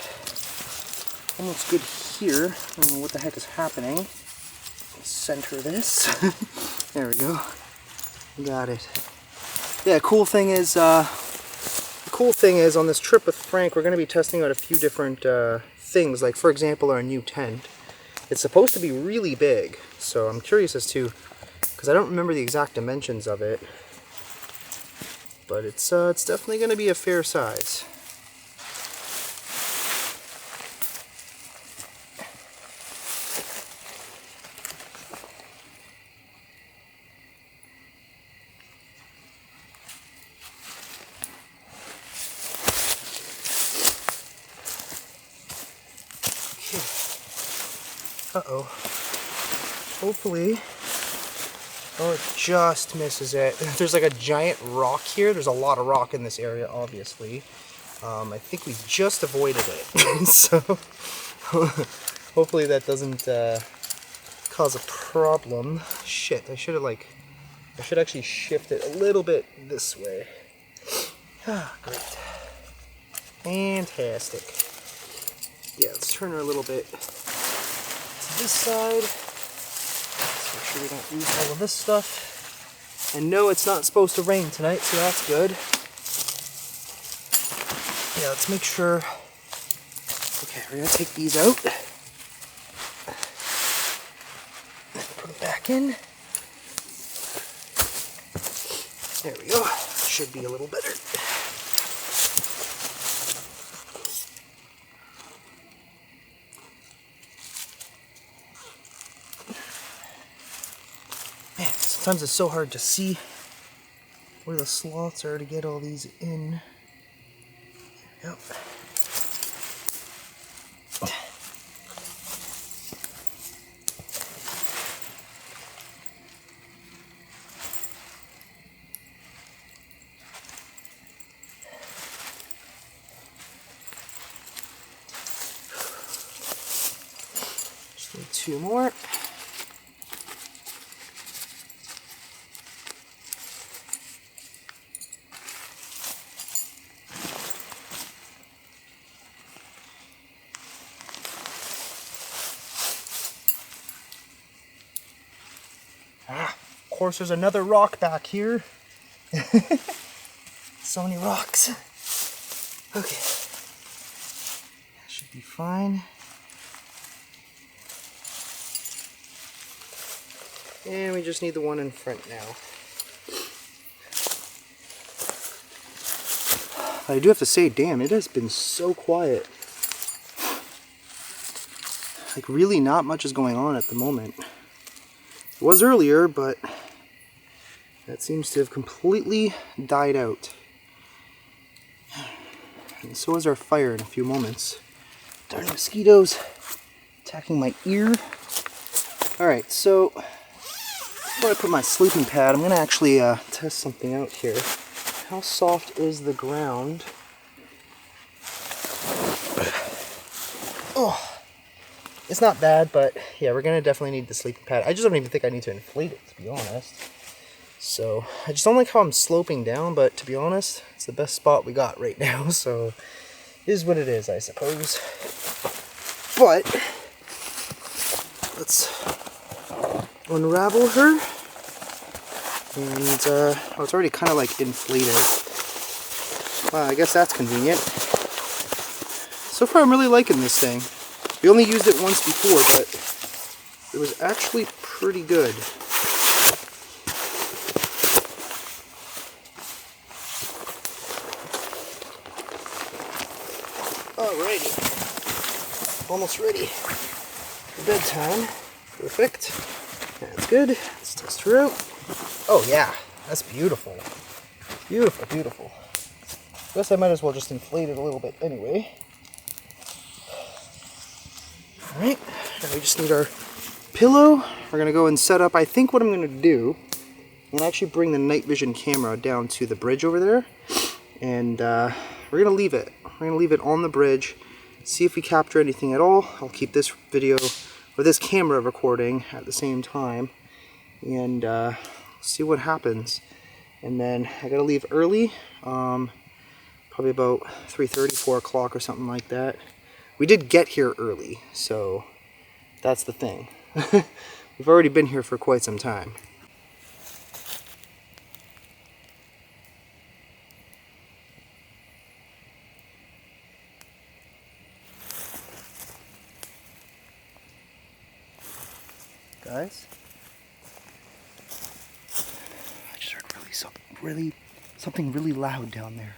good here. I don't know what the heck is happening. Center this. There we go. Got it. Yeah, cool thing is on this trip with Frank, we're going to be testing out a few different things. Like, for example, our new tent. It's supposed to be really big, so I'm curious as to, because I don't remember the exact dimensions of it, but it's definitely going to be a fair size. Uh-oh. Hopefully... Oh, it just misses it. There's like a giant rock here. There's a lot of rock in this area, obviously. I think we just avoided it. So, hopefully that doesn't cause a problem. Shit, I should actually shift it a little bit this way. Ah, great. Fantastic. Yeah, let's turn her a little bit to this side. Let's make sure we don't lose all of this stuff. And no, it's not supposed to rain tonight, so that's good. Yeah, let's make sure. Okay, we're gonna take these out. Put them back in. There we go. Should be a little better. Man, sometimes it's so hard to see where the slots are to get all these in. There we go. Just need two more. course, there's another rock back here. So many rocks. Okay. That should be fine. And we just need the one in front now. I do have to say, damn, it has been so quiet. Like, really not much is going on at the moment. It was earlier, but that seems to have completely died out. And so is our fire in a few moments. Darn mosquitoes attacking my ear. Alright, so before I put my sleeping pad, I'm going to actually test something out here. How soft is the ground? Oh, it's not bad, but yeah, we're going to definitely need the sleeping pad. I just don't even think I need to inflate it, to be honest. So, I just don't like how I'm sloping down, but to be honest, it's the best spot we got right now, so it is what it is, I suppose. But let's unravel her. And, oh, it's already kind of like inflated. Wow, I guess that's convenient. So far, I'm really liking this thing. We only used it once before, but it was actually pretty good. Alrighty. Almost ready for bedtime. Perfect. That's good. Let's test her out. Oh yeah, that's beautiful. Beautiful, beautiful. Guess I might as well just inflate it a little bit anyway. Alright, now we just need our pillow. We're going to go and set up, I think what I'm going to do, I'm going to actually bring the night vision camera down to the bridge over there. And we're going to leave it. We're going to leave it on the bridge, see if we capture anything at all. I'll keep this video, or this camera recording at the same time. And see what happens. And then I got to leave early. Probably about 3:30, 4 o'clock or something like that. We did get here early, so that's the thing. We've already been here for quite some time. Guys, I just heard something really loud down there.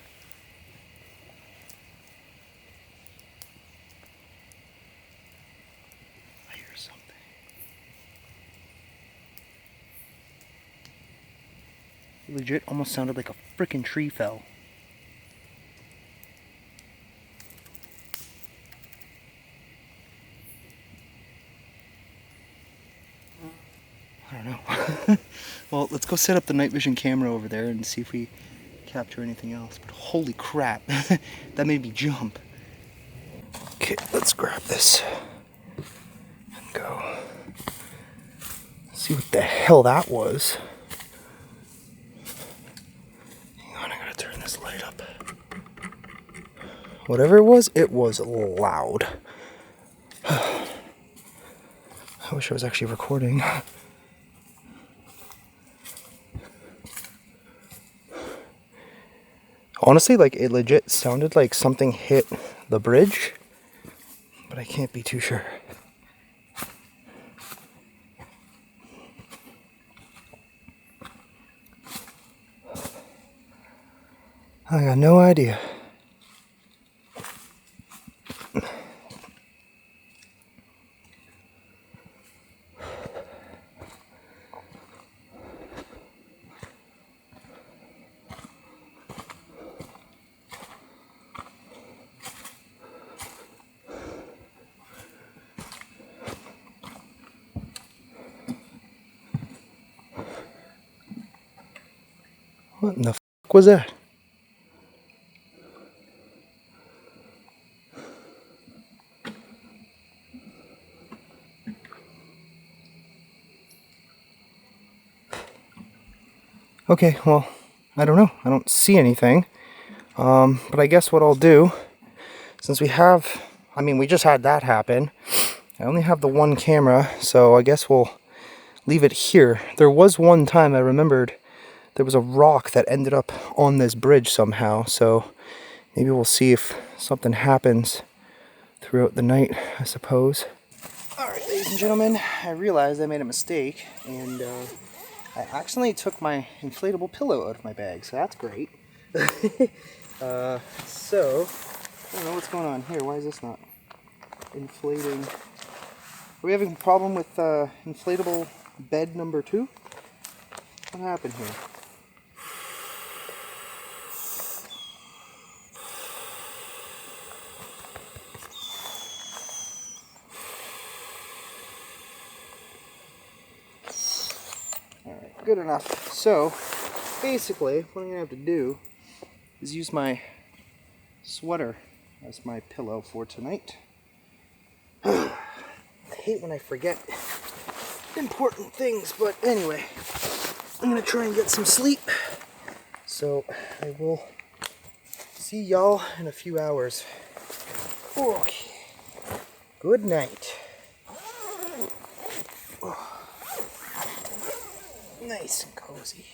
Legit almost sounded like a frickin' tree fell. I don't know. Well, let's go set up the night vision camera over there and see if we capture anything else. But holy crap, that made me jump. Okay, let's grab this and go. See what the hell that was. Whatever it was loud. I wish I was actually recording. Honestly, like, it legit sounded like something hit the bridge, but I can't be too sure. I got no idea. What in the f*** was that? Okay, well, I don't know. I don't see anything. But I guess what I'll do, since we just had that happen. I only have the one camera, so I guess we'll leave it here. There was one time I remembered there was a rock that ended up on this bridge somehow, so maybe we'll see if something happens throughout the night, I suppose. Alright, ladies and gentlemen, I realized I made a mistake, and I accidentally took my inflatable pillow out of my bag, so that's great. So, I don't know what's going on here. Why is this not inflating? Are we having a problem with inflatable bed number 2? What happened here? Alright, good enough. So, basically, what I'm going to have to do is use my sweater as my pillow for tonight. I hate when I forget important things, but anyway, I'm going to try and get some sleep. So, I will see y'all in a few hours. Okay. Good night. Nice and cozy.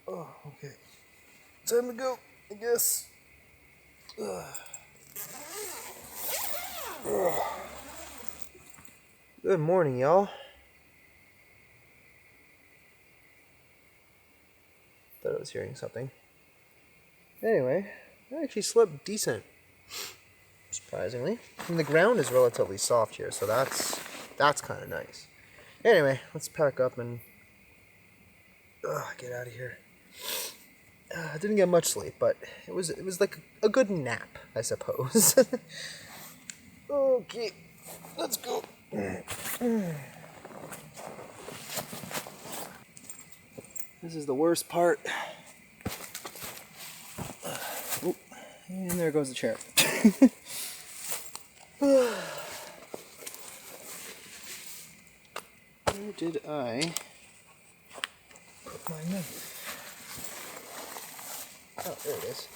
Oh, okay. Time to go, I guess. Good morning, y'all. Thought I was hearing something. Anyway, I actually slept decent, surprisingly. And the ground is relatively soft here, so that's kind of nice. Anyway, let's pack up and get out of here. I didn't get much sleep, but it was like a good nap, I suppose. Okay, let's go. This is the worst part. Oh, and there goes the chair. Where did I put my knife? Oh, there it is.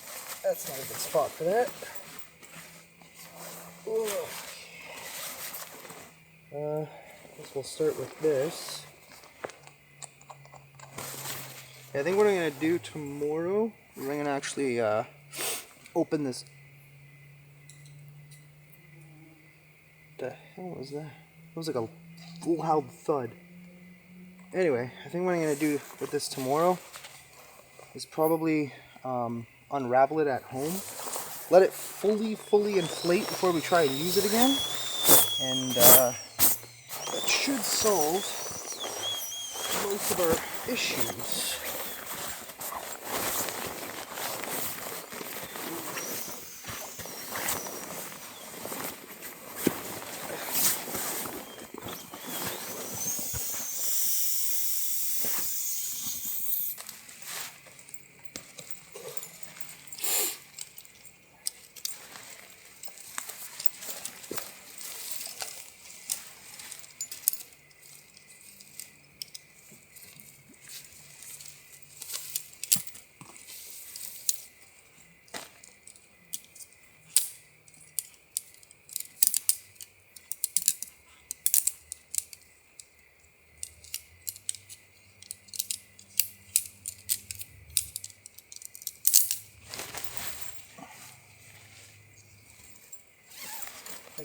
That's not a good spot for that. I guess we'll start with this. I think what I'm going to do tomorrow is I'm going to actually open this. What the hell was that? It was like a loud thud. Anyway, I think what I'm going to do with this tomorrow is probably unravel it at home. Let it fully inflate before we try and use it again. And that should solve most of our issues.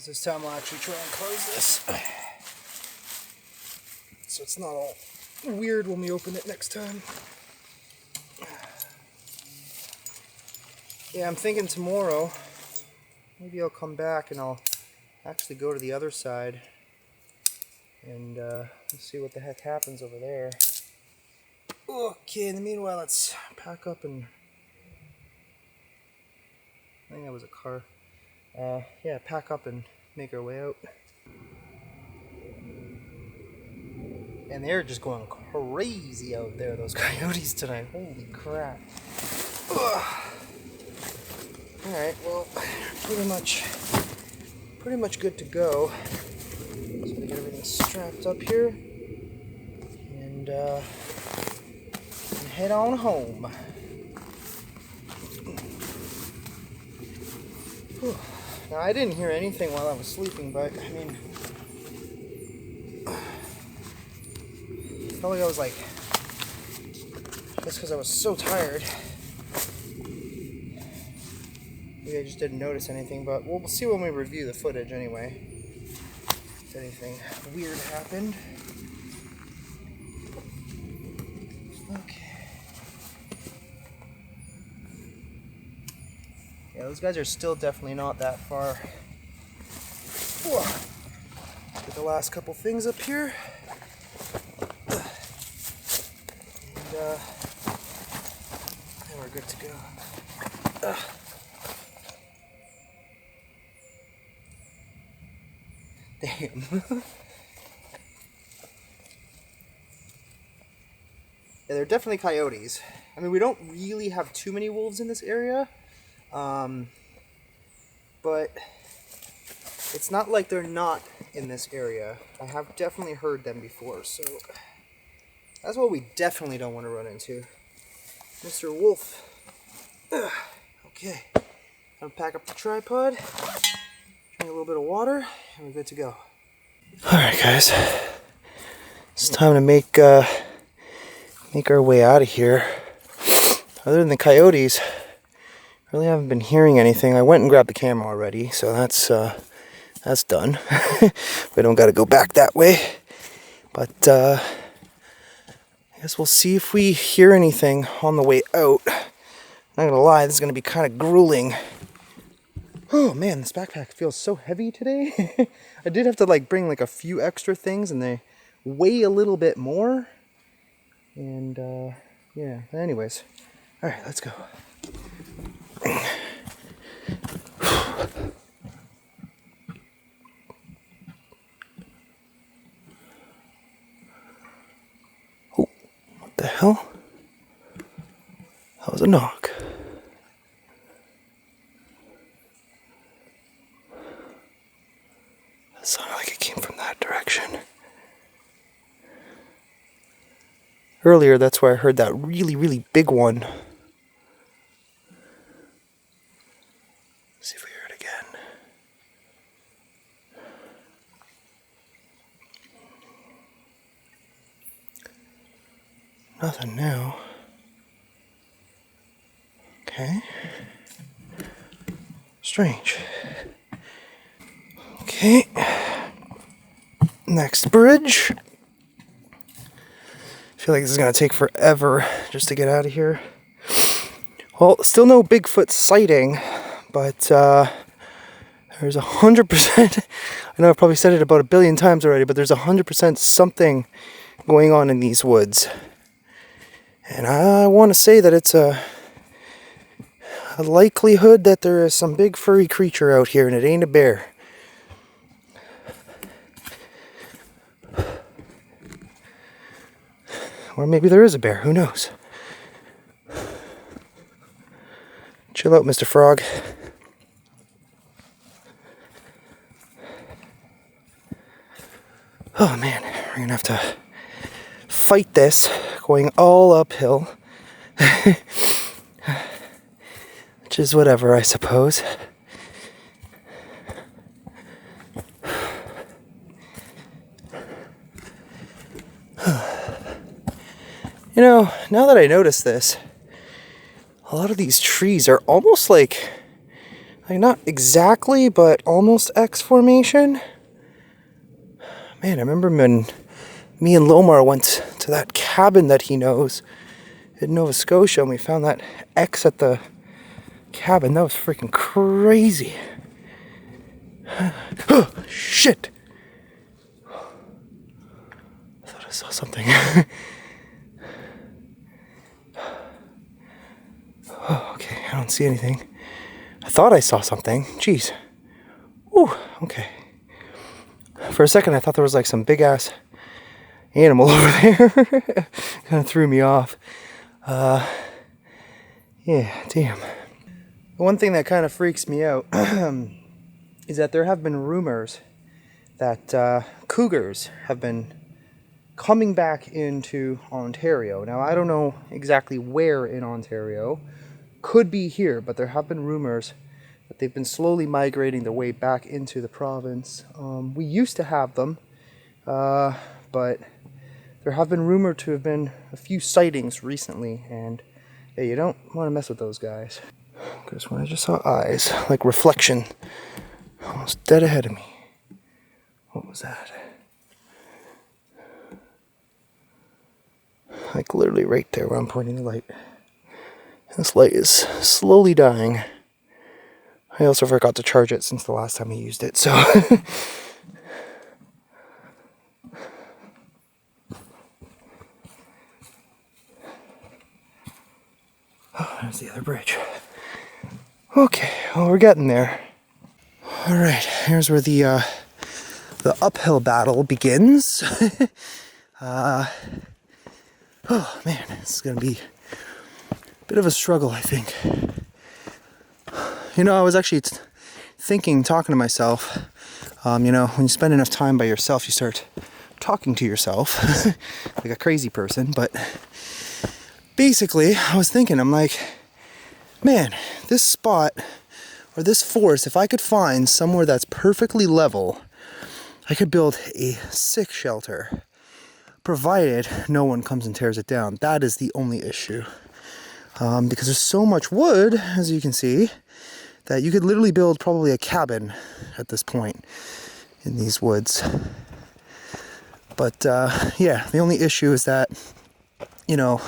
This time we'll actually try and close this, so it's not all weird when we open it next time. Yeah, I'm thinking tomorrow, maybe I'll come back and I'll actually go to the other side and see what the heck happens over there. Okay, in the meanwhile, let's pack up and... I think that was a car. Yeah, pack up and make our way out. And they're just going crazy out there, those coyotes tonight. Holy crap. Alright, well, pretty much good to go. So we get everything strapped up here and head on home. Whew. Now, I didn't hear anything while I was sleeping, but I mean, I felt like I was like, just because I was so tired. Maybe I just didn't notice anything, but we'll see when we review the footage anyway. If anything weird happened. Okay. Yeah, those guys are still definitely not that far. Whoa. Get the last couple things up here. And we're good to go. Damn. Yeah, they're definitely coyotes. I mean, we don't really have too many wolves in this area. But it's not like they're not in this area. I have definitely heard them before, so that's what we definitely don't want to run into. Mr. Wolf. Okay. I'm gonna pack up the tripod, drink a little bit of water, and we're good to go. Alright guys. It's time to make our way out of here. Other than the coyotes, really haven't been hearing anything. I went and grabbed the camera already, so that's done. We don't got to go back that way. But I guess we'll see if we hear anything on the way out. Not gonna lie, this is gonna be kind of grueling. Oh man, this backpack feels so heavy today. I did have to like bring like a few extra things, and they weigh a little bit more. And yeah. Anyways, all right, let's go. Oh, what the hell? That was a knock. That sounded like it came from that direction. Earlier, that's where I heard that really, really big one. Let's see if we hear it again. Nothing now. Okay. Strange. Okay. Next bridge. I feel like this is going to take forever just to get out of here. Well, still no Bigfoot sighting, but I There's 100%, I know I've probably said it about 1 billion times already, but there's 100% something going on in these woods. And I want to say that it's a likelihood that there is some big furry creature out here and it ain't a bear. Or maybe there is a bear, who knows? Chill out, Mr. Frog. Oh man, we're gonna have to fight this going all uphill. Which is whatever, I suppose. You know, now that I notice this, a lot of these trees are almost like not exactly, but almost X formation. Man, I remember when me and Lomar went to that cabin that he knows in Nova Scotia and we found that X at the cabin. That was freaking crazy. Oh, shit! I thought I saw something. Oh, okay, I don't see anything. I thought I saw something. Jeez. Ooh, okay. For a second, I thought there was like some big ass animal over there. Kind of threw me off. Yeah, damn. One thing that kind of freaks me out is that there have been rumors that cougars have been coming back into Ontario. Now, I don't know exactly where in Ontario. Could be here, but there have been rumors that they've been slowly migrating their way back into the province. We used to have them, but there have been rumored to have been a few sightings recently, and yeah, you don't want to mess with those guys. Because when I just saw eyes, like reflection, almost dead ahead of me. What was that? Like literally right there where I'm pointing the light. This light is slowly dying. I also forgot to charge it since the last time I used it, so... Oh, there's the other bridge. Okay, well, we're getting there. Alright, here's where the uphill battle begins. Oh man, it's gonna be a bit of a struggle, I think. You know, I was actually talking to myself. You know, when you spend enough time by yourself, you start talking to yourself like a crazy person. But basically, I was thinking, I'm like, man, this spot or this forest, if I could find somewhere that's perfectly level, I could build a sick shelter, provided no one comes and tears it down. That is the only issue. Because there's so much wood, as you can see, that you could literally build probably a cabin at this point in these woods. But yeah, the only issue is that, you know,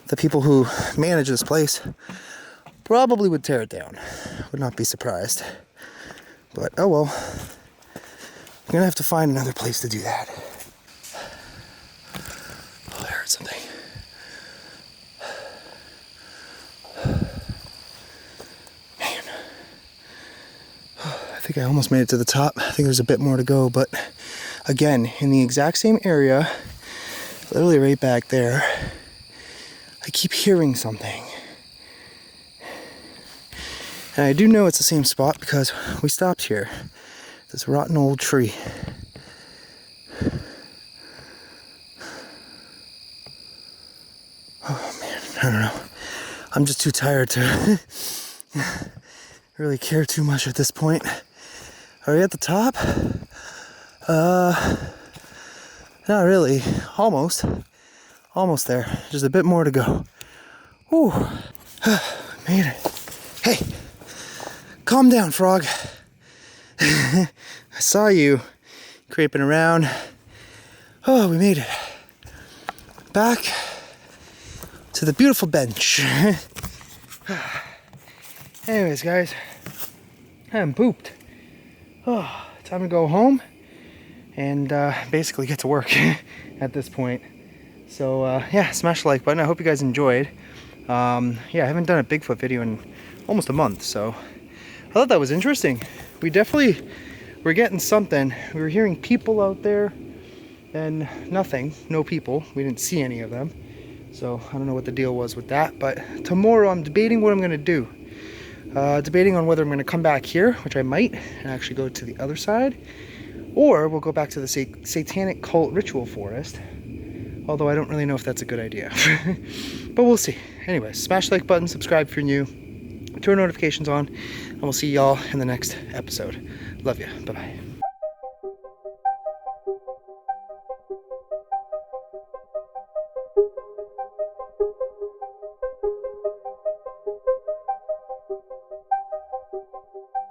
the people who manage this place probably would tear it down. Would not be surprised. But oh well. I'm gonna have to find another place to do that. Oh, I heard something. Man. I think I almost made it to the top. I think there's a bit more to go, but again, in the exact same area, literally right back there, I keep hearing something. And I do know it's the same spot because we stopped here. This rotten old tree. Oh man, I don't know. I'm just too tired to really care too much at this point. Are we at the top? Not really. Almost. Almost there. Just a bit more to go. Whew. Made it. Hey! Calm down, frog. I saw you creeping around. Oh, we made it. Back to the beautiful bench. Anyways, guys, I'm pooped. Oh, time to go home and basically get to work at this point. So yeah, smash the like button. I hope you guys enjoyed. Yeah, I haven't done a Bigfoot video in almost a month, so I thought that was interesting. We definitely were getting something. We were hearing people out there and nothing, no people. We didn't see any of them. So I don't know what the deal was with that, but tomorrow I'm debating what I'm gonna do. Debating on whether I'm gonna come back here, which I might, and actually go to the other side, or we'll go back to the satanic cult ritual forest. Although I don't really know if that's a good idea. But we'll see. Anyway, smash the like button, subscribe if you're new, turn notifications on, and we'll see y'all in the next episode. Love you. Bye-bye.